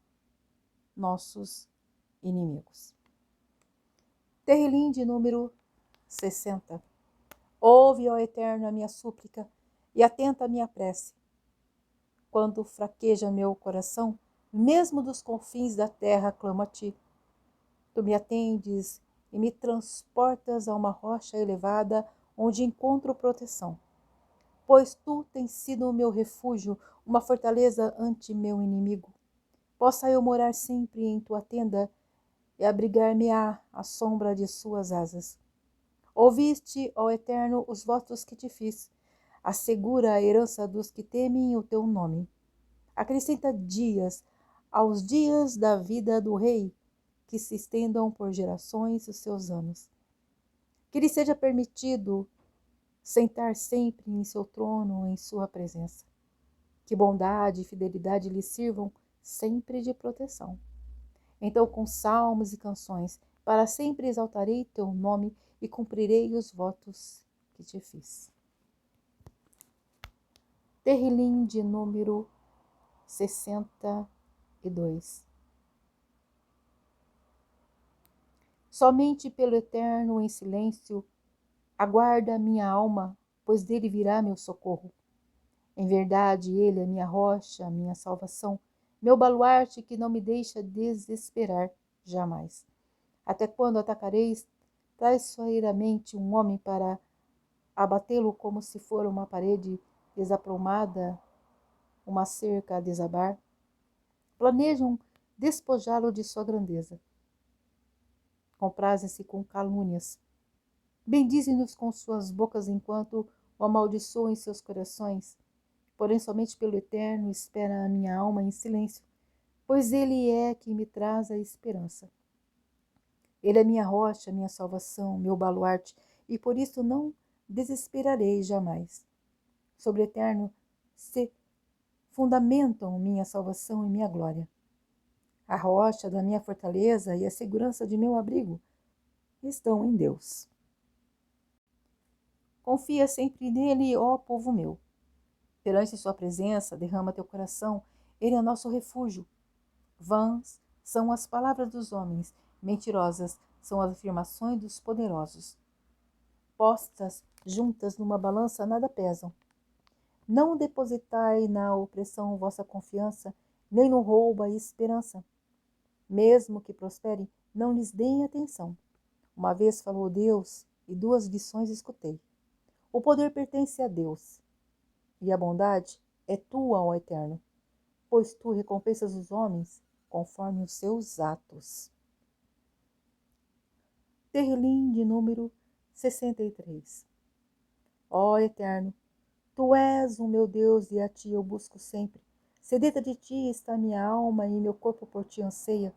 nossos inimigos. Terrilim de número 60. Ouve, ó Eterno, a minha súplica e atenta à minha prece. Quando fraqueja meu coração, mesmo dos confins da terra clamo a ti. Tu me atendes e me transportas a uma rocha elevada onde encontro proteção. Pois tu tens sido o meu refúgio, uma fortaleza ante meu inimigo. Possa eu morar sempre em tua tenda e abrigar-me-á à sombra de suas asas. Ouviste, ó Eterno, os votos que te fiz. Assegura a herança dos que temem o teu nome. Acrescenta dias aos dias da vida do rei, que se estendam por gerações os seus anos. Que lhe seja permitido sentar sempre em seu trono, em sua presença. Que bondade e fidelidade lhe sirvam sempre de proteção. Então, com salmos e canções, para sempre exaltarei teu nome e cumprirei os votos que te fiz. Terrilim de número 62. Somente pelo Eterno em silêncio aguarda minha alma, pois dele virá meu socorro. Em verdade, ele é minha rocha, minha salvação, meu baluarte que não me deixa desesperar jamais. Até quando atacareis traiçoeiramente um homem para abatê-lo como se for uma parede desaprumada, uma cerca a desabar? Planejam despojá-lo de sua grandeza. Comprazem-se com calúnias. Bendizem-nos com suas bocas enquanto o amaldiçoam em seus corações. Porém, somente pelo Eterno espera a minha alma em silêncio, pois ele é quem me traz a esperança. Ele é minha rocha, minha salvação, meu baluarte, e por isso não desesperarei jamais. Sobre o Eterno se fundamentam minha salvação e minha glória. A rocha da minha fortaleza e a segurança de meu abrigo estão em Deus. Confia sempre nele, ó povo meu. Perante sua presença, derrama teu coração, ele é nosso refúgio. Vãs são as palavras dos homens, mentirosas são as afirmações dos poderosos. Postas juntas numa balança nada pesam. Não depositai na opressão vossa confiança, nem no roubo a esperança. Mesmo que prosperem, não lhes deem atenção. Uma vez falou Deus, e 2 lições escutei. O poder pertence a Deus, e a bondade é tua, ó Eterno, pois tu recompensas os homens conforme os seus atos. Terlim de número 63. Ó Eterno, tu és o meu Deus e a ti eu busco sempre. Sedenta de ti está minha alma e meu corpo por ti anseia,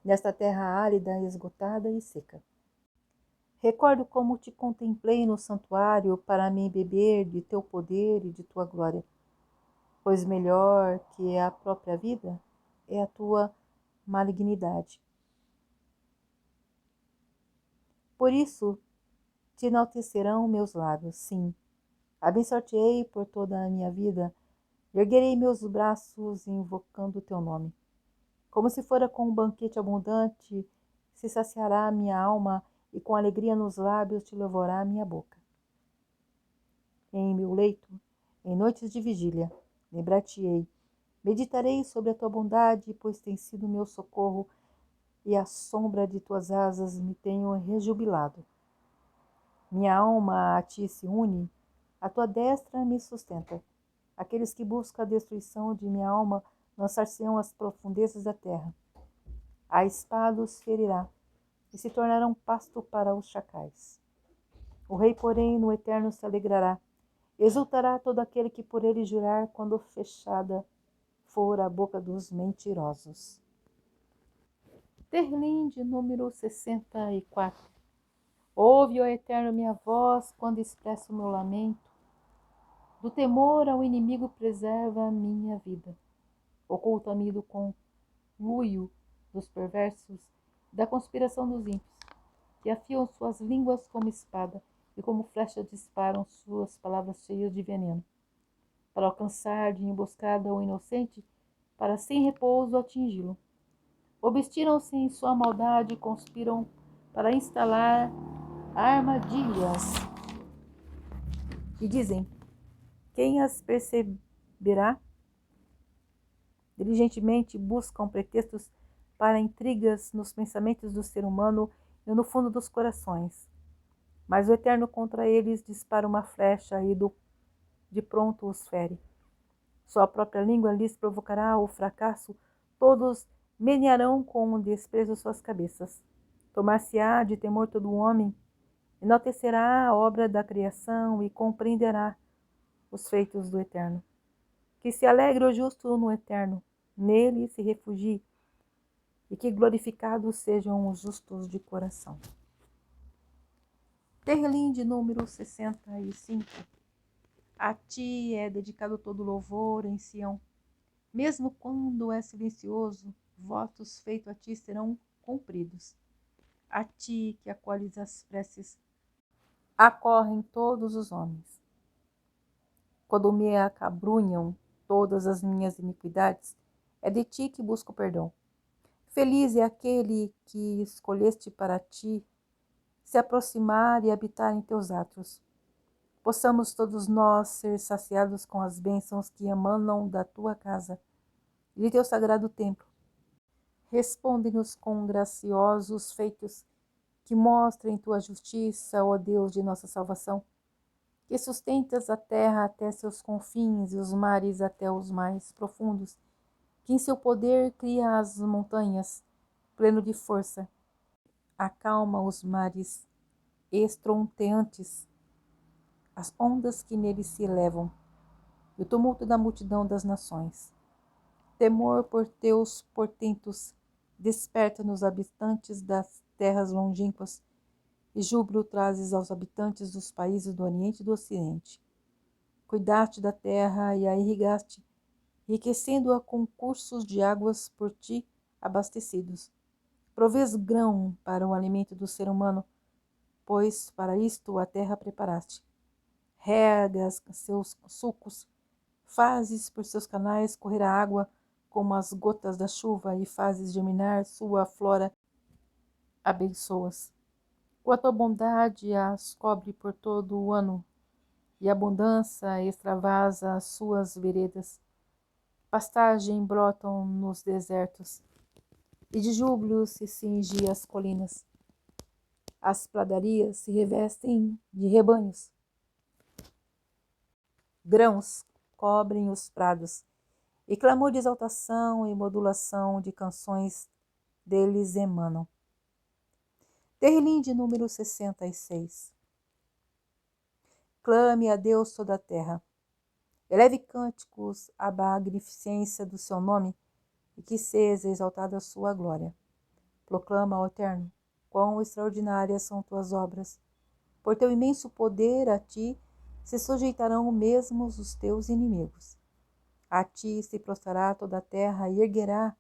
nesta terra árida, esgotada e seca. Recordo como te contemplei no santuário para me beber de teu poder e de tua glória, pois melhor que a própria vida é a tua malignidade. Por isso te enaltecerão meus lábios, sim. Abençoar-te-ei por toda a minha vida, erguerei meus braços invocando o teu nome. Como se fora com um banquete abundante, se saciará minha alma e com alegria nos lábios te louvará minha boca. Em meu leito, em noites de vigília, lembrar-te-ei, meditarei sobre a tua bondade, pois tens sido meu socorro e à sombra de tuas asas me tenho rejubilado. Minha alma a ti se une, a tua destra me sustenta. Aqueles que buscam a destruição de minha alma lançar-se-ão às profundezas da terra. A espada os ferirá e se tornarão pasto para os chacais. O rei, porém, no eterno se alegrará. Exultará todo aquele que por ele jurar quando fechada for a boca dos mentirosos. Terlim de número 64. Ouve, ó Eterno, minha voz quando expresso o meu lamento. Do temor ao inimigo preserva a minha vida. Oculta-me do conluio dos perversos, da conspiração dos ímpios, que afiam suas línguas como espada e como flecha disparam suas palavras cheias de veneno, para alcançar de emboscada o inocente, para sem repouso atingi-lo. Obstinam-se em sua maldade e conspiram para instalar armadilhas. E dizem, quem as perceberá? Diligentemente buscam pretextos para intrigas nos pensamentos do ser humano e no fundo dos corações. Mas o Eterno contra eles dispara uma flecha e de pronto os fere. Sua própria língua lhes provocará o fracasso, todos menearão com desprezo suas cabeças. Tomar-se-á de temor todo homem, enaltecerá a obra da criação e compreenderá os feitos do Eterno. Que se alegre o justo no Eterno, nele se refugie, e que glorificados sejam os justos de coração. Terlim de número 65. A ti é dedicado todo louvor em Sião. Mesmo quando é silencioso, votos feitos a ti serão cumpridos. A ti que acolhes as preces, acorrem todos os homens. Quando me acabrunham todas as minhas iniquidades, é de ti que busco perdão. Feliz é aquele que escolheste para ti se aproximar e habitar em teus atos. Possamos todos nós ser saciados com as bênçãos que emanam da tua casa e de teu sagrado templo. Responde-nos com graciosos feitos que mostrem tua justiça, ó Deus de nossa salvação, que sustentas a terra até seus confins e os mares até os mais profundos, que em seu poder cria as montanhas, pleno de força, acalma os mares estronteantes, as ondas que neles se elevam, e o tumulto da multidão das nações. Temor por teus portentos desperta nos habitantes das terras longínquas, e júbilo trazes aos habitantes dos países do Oriente e do Ocidente. Cuidaste da terra e a irrigaste, enriquecendo-a com cursos de águas por ti abastecidos. Provês grão para o alimento do ser humano, pois para isto a terra preparaste. Regas seus sulcos, fazes por seus canais correr a água como as gotas da chuva e fazes germinar sua flora, abençoas. Com a tua bondade as cobre por todo o ano, e a abundância extravasa as suas veredas. Pastagem brotam nos desertos, e de júbilo se cinge as colinas. As pradarias se revestem de rebanhos. Grãos cobrem os prados, e clamor de exaltação e modulação de canções deles emanam. Terrilim de número 66. Clame a Deus toda a terra. Eleve cânticos à magnificência do seu nome, e que seja exaltada a sua glória. Proclama, ó Eterno, quão extraordinárias são tuas obras. Por teu imenso poder a ti se sujeitarão mesmo os teus inimigos. A ti se prostrará toda a terra e erguerá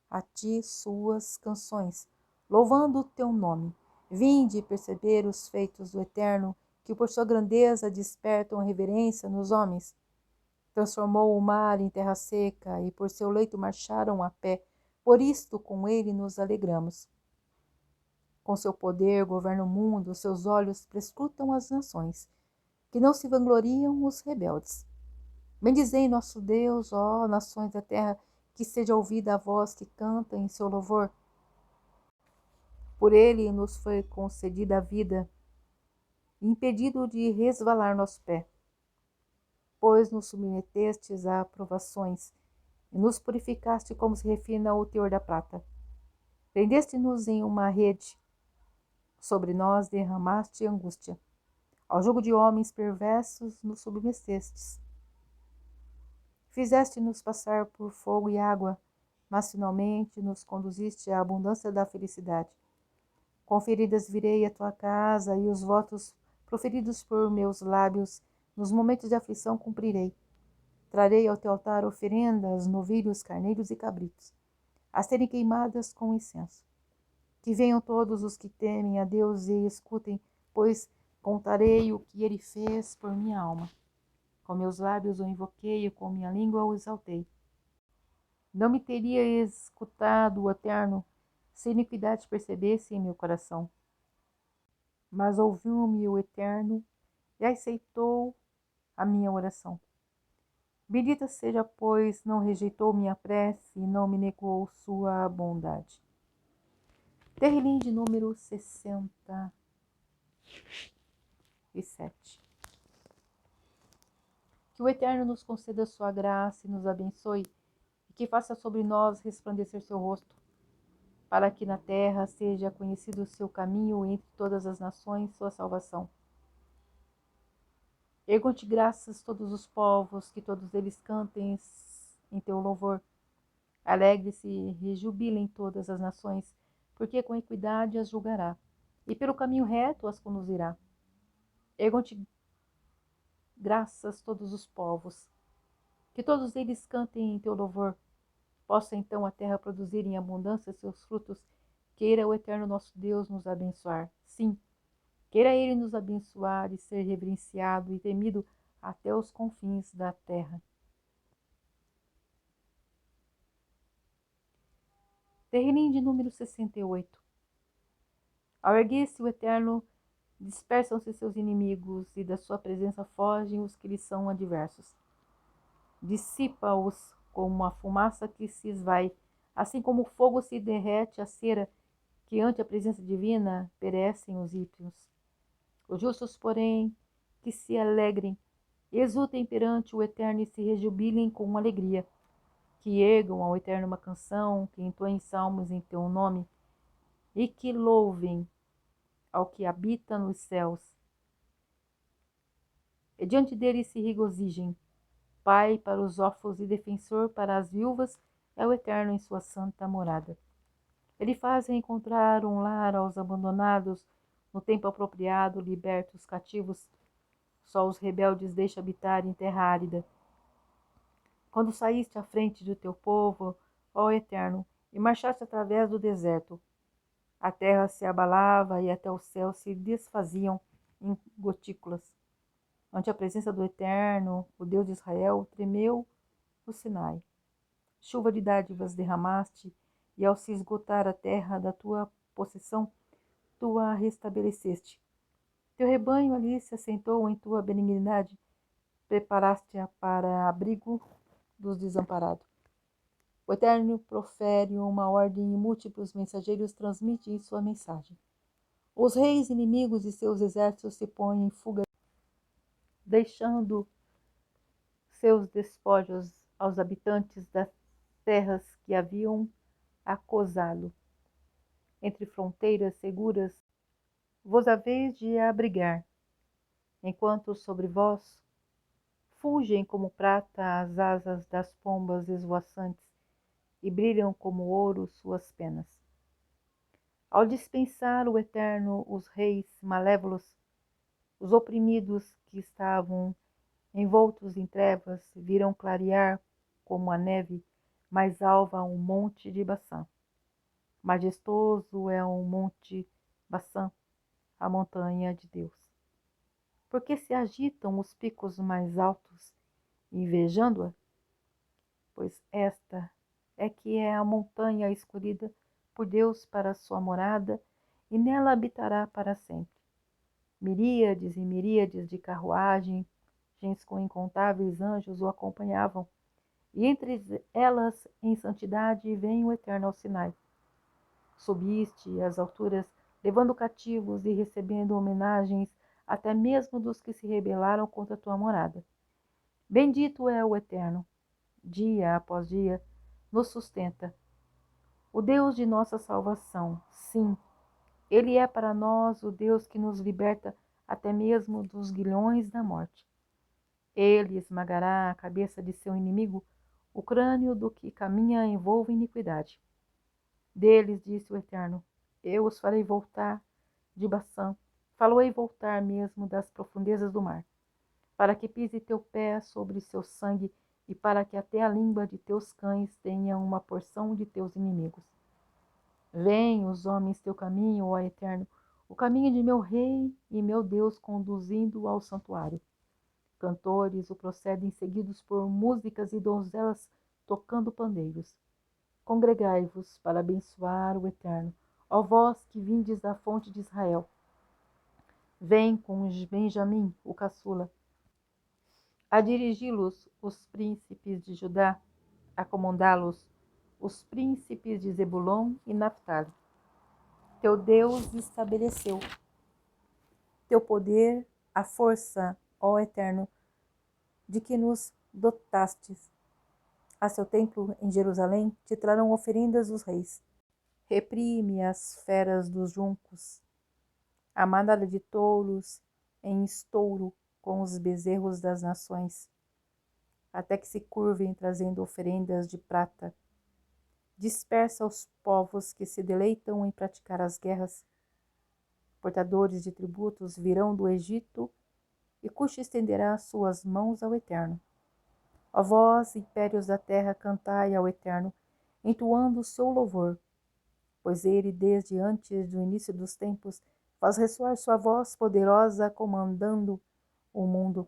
a ti suas canções, louvando o teu nome. Vinde perceber os feitos do Eterno, que por sua grandeza despertam reverência nos homens. Transformou o mar em terra seca, e por seu leito marcharam a pé. Por isto com ele nos alegramos. Com seu poder governa o mundo, seus olhos prescrutam as nações, que não se vangloriam os rebeldes. Bendizei nosso Deus, ó nações da terra, que seja ouvida a voz que canta em seu louvor. Por ele nos foi concedida a vida, impedido de resvalar nosso pé, pois nos submetestes a provações e nos purificaste como se refina o teor da prata. Prendeste-nos em uma rede, sobre nós derramaste angústia. Ao jogo de homens perversos nos submetestes. Fizeste-nos passar por fogo e água, mas finalmente nos conduziste à abundância da felicidade. Com feridas virei à tua casa, e os votos proferidos por meus lábios nos momentos de aflição cumprirei. Trarei ao teu altar oferendas, novilhos, carneiros e cabritos, a serem queimadas com incenso. Que venham todos os que temem a Deus e escutem, pois contarei o que ele fez por minha alma. Com meus lábios o invoquei e com minha língua o exaltei. Não me teria escutado o Eterno, se iniquidade percebesse em meu coração. Mas ouviu-me o Eterno e aceitou a minha oração. Bendita seja, pois não rejeitou minha prece e não me negou sua bondade. Terrilim de número 67. Que o Eterno nos conceda sua graça e nos abençoe, e que faça sobre nós resplandecer seu rosto, para que na terra seja conhecido o seu caminho entre todas as nações, sua salvação. Ergam-te graças todos os povos, que todos eles cantem em teu louvor. Alegre-se e rejubilem todas as nações, porque com equidade as julgará, e pelo caminho reto as conduzirá. Ergam-te graças todos os povos, que todos eles cantem em teu louvor. Possa então a terra produzir em abundância seus frutos. Queira o Eterno nosso Deus nos abençoar. Sim, queira ele nos abençoar e ser reverenciado e temido até os confins da terra. Terrilim de número 68. Ao erguer-se o Eterno, dispersam-se seus inimigos, e da sua presença fogem os que lhes são adversos. Dissipa-os como a fumaça que se esvai, assim como o fogo se derrete a cera, que ante a presença divina perecem os ímpios. Os justos, porém, que se alegrem, exultem perante o Eterno e se rejubilem com alegria, que ergam ao Eterno uma canção, que entoem salmos em teu nome, e que louvem ao que habita nos céus. E diante dele se regozijem. Pai para os órfãos e defensor para as viúvas é o Eterno em sua santa morada. Ele faz encontrar um lar aos abandonados, no tempo apropriado, liberta os cativos. Só os rebeldes deixa habitar em terra árida. Quando saíste à frente do teu povo, ó Eterno, e marchaste através do deserto, a terra se abalava e até os céus se desfaziam em gotículas. Ante a presença do Eterno, o Deus de Israel, tremeu o Sinai. Chuva de dádivas derramaste, e ao se esgotar a terra da tua possessão, tu a restabeleceste. Teu rebanho ali se assentou em tua benignidade, preparaste-a para abrigo dos desamparados. O Eterno profere uma ordem e múltiplos mensageiros transmitem sua mensagem. Os reis inimigos e seus exércitos se põem em fuga, deixando seus despojos aos habitantes das terras que haviam acosá-lo. Entre fronteiras seguras vos haveis de abrigar, enquanto sobre vós fulgem como prata as asas das pombas esvoaçantes e brilham como ouro suas penas. Ao dispensar o Eterno os reis malévolos, os oprimidos que estavam envoltos em trevas viram clarear como a neve mais alva um monte de Baçã. Majestoso é um monte Baçã, a montanha de Deus. Porque se agitam os picos mais altos, invejando-a? Pois esta é que é a montanha escolhida por Deus para sua morada, e nela habitará para sempre. Miríades e miríades de carruagens com incontáveis anjos o acompanhavam, e entre elas em santidade vem o Eterno ao Sinai. Subiste às alturas, levando cativos e recebendo homenagens até mesmo dos que se rebelaram contra a tua morada. Bendito é o Eterno, dia após dia, nos sustenta. O Deus de nossa salvação, sim, Ele é para nós o Deus que nos liberta até mesmo dos grilhões da morte. Ele esmagará a cabeça de seu inimigo, o crânio do que caminha envolve iniquidade. Deles, disse o Eterno, eu os farei voltar de Baçã, faloei voltar mesmo das profundezas do mar, para que pise teu pé sobre seu sangue e para que até a língua de teus cães tenha uma porção de teus inimigos. Vêm os homens teu caminho, ó Eterno, o caminho de meu Rei e meu Deus, conduzindo-o ao santuário. Cantores o procedem seguidos por músicas e donzelas tocando pandeiros. Congregai-vos para abençoar o Eterno, ó vós que vindes da fonte de Israel. Vem com Benjamim, o caçula, a dirigi-los os príncipes de Judá, a comandá-los os príncipes de Zebulon e Naphtali. Teu Deus estabeleceu teu poder, a força, ó Eterno, de que nos dotastes. A seu templo em Jerusalém te trarão oferendas os reis. Reprime as feras dos juncos, a manada de touros em estouro com os bezerros das nações, até que se curvem trazendo oferendas de prata. Dispersa os povos que se deleitam em praticar as guerras. Portadores de tributos virão do Egito, e Cuxi estenderá suas mãos ao Eterno. Ó vós, impérios da terra, cantai ao Eterno, entoando o seu louvor, pois ele, desde antes do início dos tempos, faz ressoar sua voz poderosa, comandando o mundo.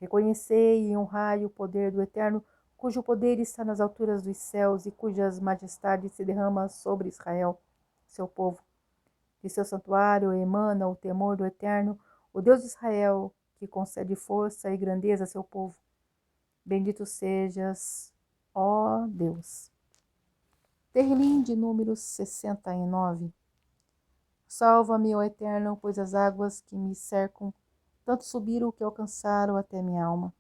Reconhecei e honrai o poder do Eterno, cujo poder está nas alturas dos céus e cujas majestades se derrama sobre Israel, seu povo. De seu santuário emana o temor do Eterno, o Deus de Israel, que concede força e grandeza a seu povo. Bendito sejas, ó Deus. Terrilim de número 69. Salva-me, ó Eterno, pois as águas que me cercam tanto subiram que alcançaram até minha alma.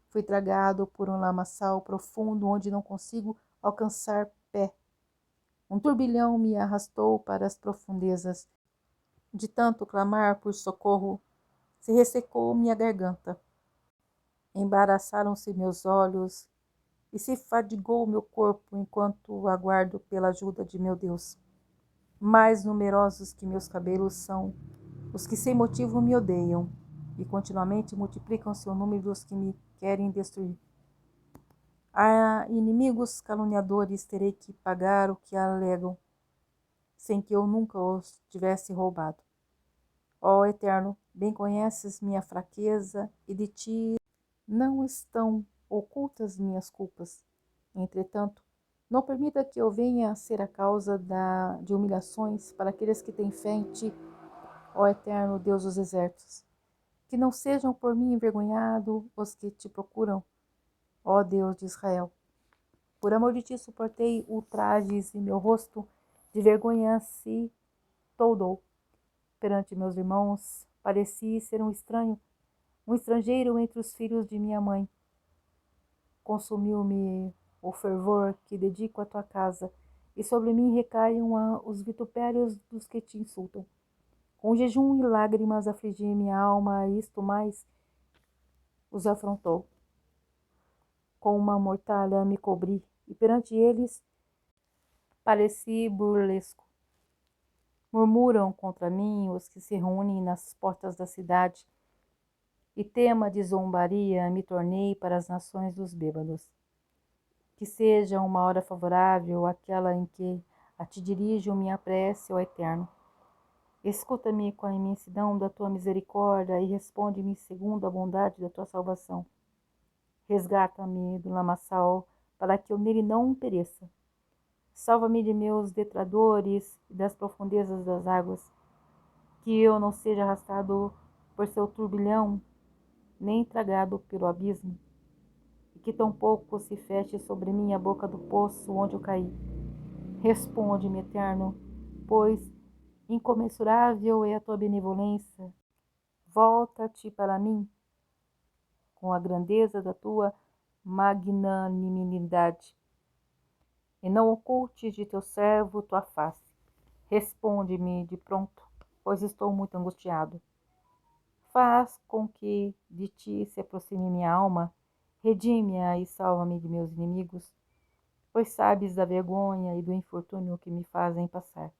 Fui tragado por um lamaçal profundo onde não consigo alcançar pé. Um turbilhão me arrastou para as profundezas. De tanto clamar por socorro, se ressecou minha garganta. Embaraçaram-se meus olhos e se fadigou meu corpo enquanto aguardo pela ajuda de meu Deus. Mais numerosos que meus cabelos são os que sem motivo me odeiam, e continuamente multiplicam-se o número dos que me querem destruir. A inimigos caluniadores terei que pagar o que alegam, sem que eu nunca os tivesse roubado. Ó Eterno, bem conheces minha fraqueza, e de ti não estão ocultas minhas culpas. Entretanto, não permita que eu venha a ser a causa de humilhações para aqueles que têm fé em ti, ó Eterno Deus dos exércitos. Que não sejam por mim envergonhados os que te procuram, ó Deus de Israel. Por amor de ti suportei ultrajes e meu rosto de vergonha se toldou. Perante meus irmãos, pareci ser um estrangeiro entre os filhos de minha mãe. Consumiu-me o fervor que dedico à tua casa, e sobre mim recaem os vitupérios dos que te insultam. Com jejum e lágrimas afligi minha alma, e isto mais os afrontou. Com uma mortalha me cobri, e perante eles pareci burlesco. Murmuram contra mim os que se reúnem nas portas da cidade, e tema de zombaria me tornei para as nações dos bêbados. Que seja uma hora favorável aquela em que a ti dirijo minha prece, ó Eterno. Escuta-me com a imensidão da tua misericórdia e responde-me segundo a bondade da tua salvação. Resgata-me do lamaçal, para que eu nele não pereça. Salva-me de meus detratores e das profundezas das águas, que eu não seja arrastado por seu turbilhão, nem tragado pelo abismo, e que tampouco se feche sobre mim a boca do poço onde eu caí. Responde-me, Eterno, pois incomensurável é a tua benevolência. Volta-te para mim com a grandeza da tua magnanimidade, e não ocultes de teu servo tua face. Responde-me de pronto, pois estou muito angustiado. Faz com que de ti se aproxime minha alma, redime-a e salva-me de meus inimigos, pois sabes da vergonha e do infortúnio que me fazem passar.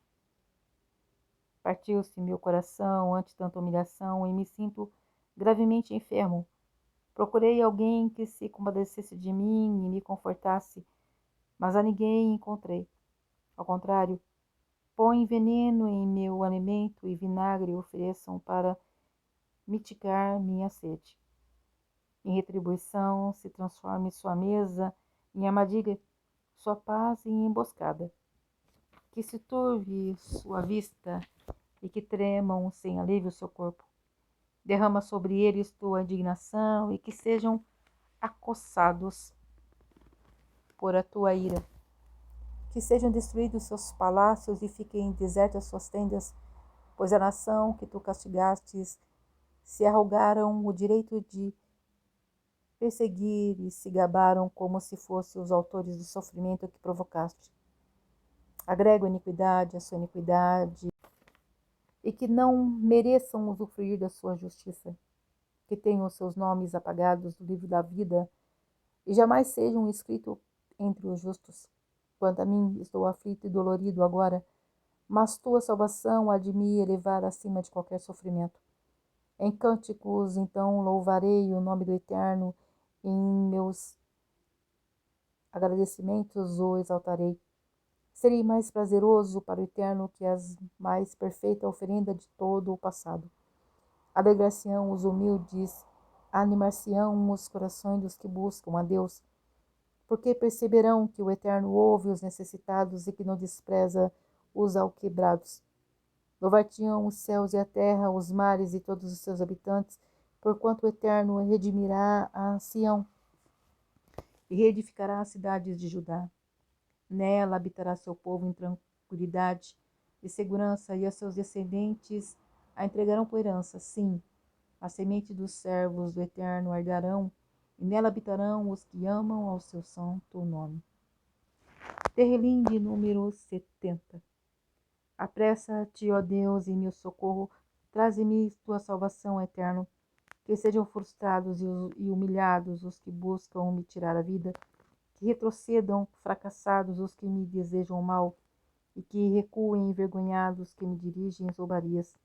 Partiu-se meu coração ante tanta humilhação e me sinto gravemente enfermo. Procurei alguém que se compadecesse de mim e me confortasse, mas a ninguém encontrei. Ao contrário, põe veneno em meu alimento e vinagre ofereçam para mitigar minha sede. Em retribuição, se transforme sua mesa em armadilha, sua paz em emboscada. Que se turve sua vista e que tremam sem alívio seu corpo. Derrama sobre eles tua indignação e que sejam acossados por a tua ira. Que sejam destruídos seus palácios e fiquem desertas suas tendas, pois a nação que tu castigastes se arrogaram o direito de perseguir e se gabaram como se fossem os autores do sofrimento que provocaste. Agrego a iniquidade à sua iniquidade, e que não mereçam usufruir da sua justiça, que tenham os seus nomes apagados do livro da vida e jamais sejam escritos entre os justos. Quanto a mim, estou aflito e dolorido agora, mas tua salvação há de me elevar acima de qualquer sofrimento. Em cânticos, então, louvarei o nome do Eterno, em meus agradecimentos o exaltarei. Serei mais prazeroso para o Eterno que as mais perfeita oferenda de todo o passado. Alegrar-se-ão os humildes, animar-se-ão os corações dos que buscam a Deus, porque perceberão que o Eterno ouve os necessitados e que não despreza os alquebrados. Louvar-te-ão os céus e a terra, os mares e todos os seus habitantes, porquanto o Eterno redimirá a Sião e reedificará as cidades de Judá. Nela habitará seu povo em tranquilidade e segurança, e a seus descendentes a entregarão por herança. Sim, a semente dos servos do Eterno herdarão, e nela habitarão os que amam ao seu santo nome. Terrilim de número 70. Apressa-te, ó Deus, em meu socorro, traze-me tua salvação, Eterno. Que sejam frustrados e humilhados os que buscam me tirar a vida, que retrocedam fracassados os que me desejam mal, e que recuem envergonhados que me dirigem zombarias,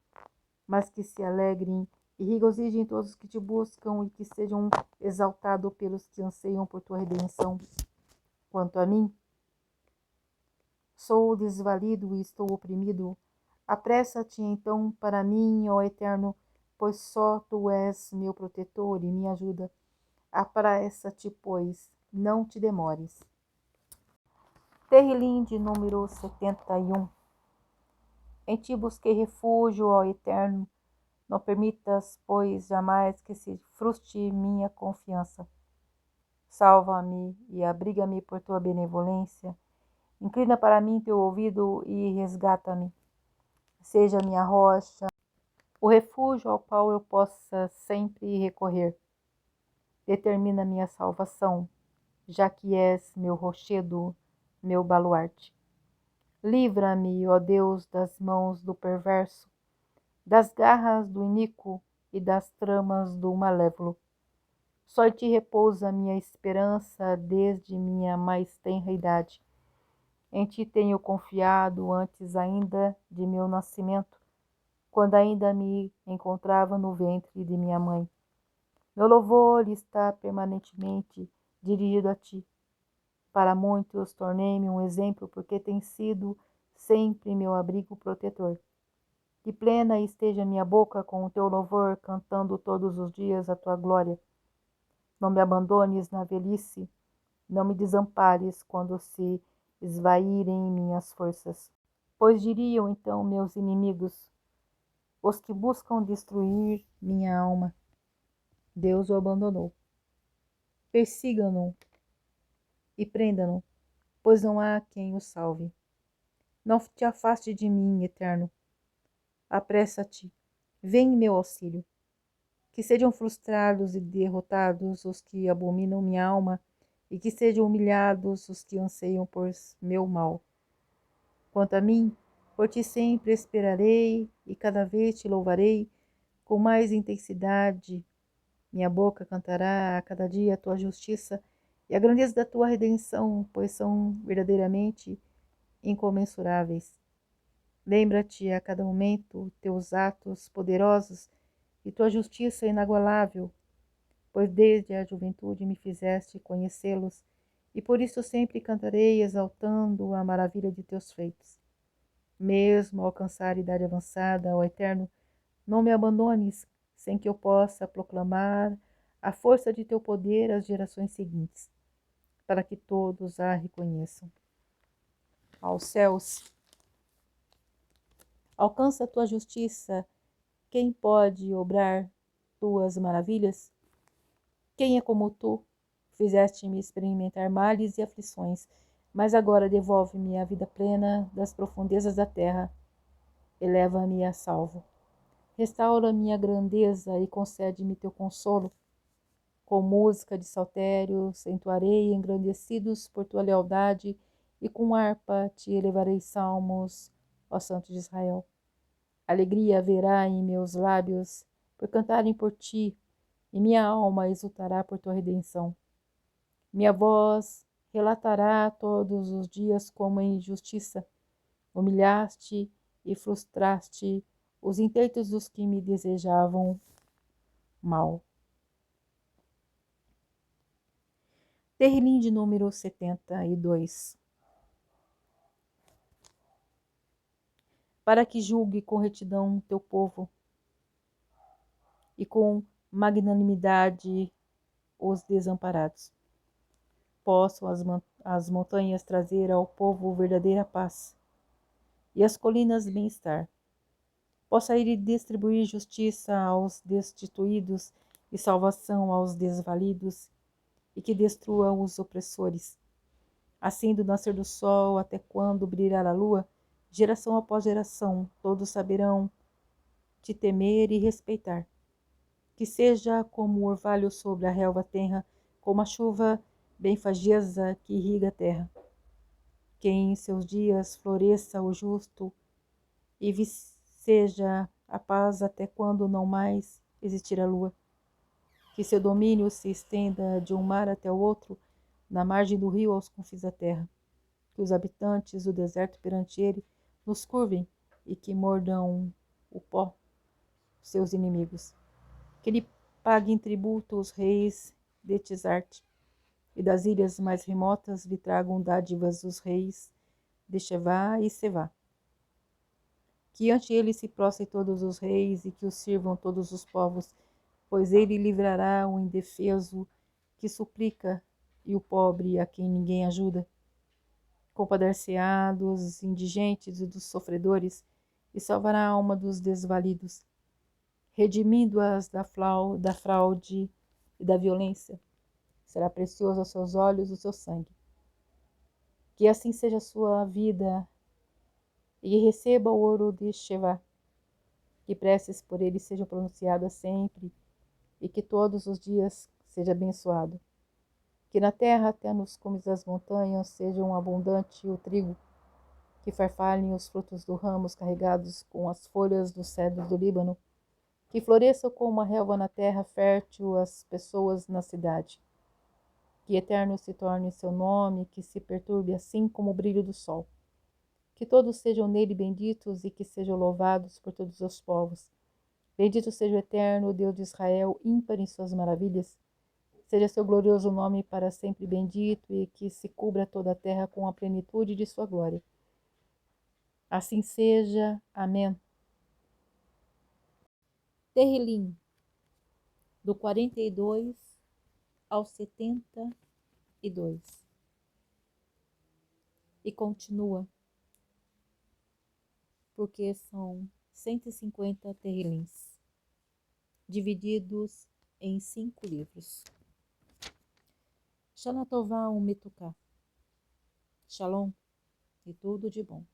mas que se alegrem e regozijem todos os que te buscam e que sejam exaltados pelos que anseiam por tua redenção. Quanto a mim, sou desvalido e estou oprimido. Apressa-te então para mim, ó Eterno, pois só tu és meu protetor e minha ajuda. Apressa-te, pois, não te demores. Terrilim de número 71. Em ti busquei refúgio, ó Eterno. Não permitas, pois, jamais que se frustre minha confiança. Salva-me e abriga-me por tua benevolência. Inclina para mim teu ouvido e resgata-me. Seja minha rocha, o refúgio ao qual eu possa sempre recorrer. Determina minha salvação, já que és meu rochedo, meu baluarte. Livra-me, ó Deus, das mãos do perverso, das garras do iníquo e das tramas do malévolo. Só em ti repousa minha esperança desde minha mais tenra idade. Em ti tenho confiado antes ainda de meu nascimento, quando ainda me encontrava no ventre de minha mãe. Meu louvor está permanentemente dirigido a ti. Para muitos tornei-me um exemplo, porque tens sido sempre meu abrigo protetor. Que plena esteja minha boca com o teu louvor, cantando todos os dias a tua glória. Não me abandones na velhice, não me desampares quando se esvaírem minhas forças. Pois diriam então meus inimigos, os que buscam destruir minha alma, Deus o abandonou. Persigam-no e prendam-no, pois não há quem o salve. Não te afaste de mim, Eterno. Apressa-te, vem em meu auxílio. Que sejam frustrados e derrotados os que abominam minha alma, e que sejam humilhados os que anseiam por meu mal. Quanto a mim, por ti sempre esperarei, e cada vez te louvarei com mais intensidade. Minha boca cantará a cada dia a tua justiça e a grandeza da tua redenção, pois são verdadeiramente incomensuráveis. Lembra-te a cada momento teus atos poderosos e tua justiça inagualável, pois desde a juventude me fizeste conhecê-los, e por isso sempre cantarei exaltando a maravilha de teus feitos. Mesmo ao alcançar a idade avançada, ó Eterno, não me abandones sem que eu possa proclamar a força de teu poder às gerações seguintes, para que todos a reconheçam. Aos céus, alcança a tua justiça. Quem pode obrar tuas maravilhas? Quem é como tu? Fizeste-me experimentar males e aflições, mas agora devolve-me a vida plena das profundezas da terra. Eleva-me a salvo. Restaura minha grandeza e concede-me teu consolo. Com música de saltérios entoarei engrandecidos por tua lealdade, e com harpa te elevarei salmos, ó Santo de Israel. Alegria haverá em meus lábios por cantarem por ti, e minha alma exultará por tua redenção. Minha voz relatará todos os dias como em justiça humilhaste e frustraste os intentos dos que me desejavam mal. Terrilim de número 72. Para que julgue com retidão teu povo e com magnanimidade os desamparados. Possam as montanhas trazer ao povo verdadeira paz e as colinas bem-estar. Possa ele distribuir justiça aos destituídos e salvação aos desvalidos, e que destrua os opressores. Assim, do nascer do sol até quando brilhar a lua, geração após geração, todos saberão te temer e respeitar. Que seja como o orvalho sobre a relva tenra, como a chuva benfagiosa que irriga a terra. Que em seus dias floresça o justo e seja a paz até quando não mais existir a lua. Que seu domínio se estenda de um mar até o outro, na margem do rio aos confins da terra. Que os habitantes do deserto perante ele nos curvem e que mordam o pó seus inimigos. Que ele pague em tributo os reis de Tizarte, e das ilhas mais remotas lhe tragam dádivas os reis de Shevá e Sevá. Que ante ele se prostrem todos os reis e que o sirvam todos os povos, pois ele livrará o indefeso que suplica e o pobre a quem ninguém ajuda. Compadar-se-á dos indigentes e dos sofredores e salvará a alma dos desvalidos, redimindo-as da fraude e da violência. Será precioso aos seus olhos o seu sangue. Que assim seja a sua vida e receba o ouro de Shevá. Que preces por ele sejam pronunciadas sempre e que todos os dias seja abençoado. Que na terra, até nos cumes das montanhas, sejam abundante o trigo, que farfalhem os frutos do ramos carregados com as folhas dos cedros do Líbano, que floresçam como uma relva na terra fértil as pessoas na cidade. Que eterno se torne seu nome, que se perturbe assim como o brilho do sol. Que todos sejam nele benditos e que sejam louvados por todos os povos. Bendito seja o eterno, o Deus de Israel, ímpar em suas maravilhas. Seja seu glorioso nome para sempre bendito e que se cubra toda a terra com a plenitude de sua glória. Assim seja. Amém. Terrilim, do 42 ao 72. E continua, porque são 150 terrilins, divididos em 5 livros. Shana Tová Metuká. Shalom e tudo de bom.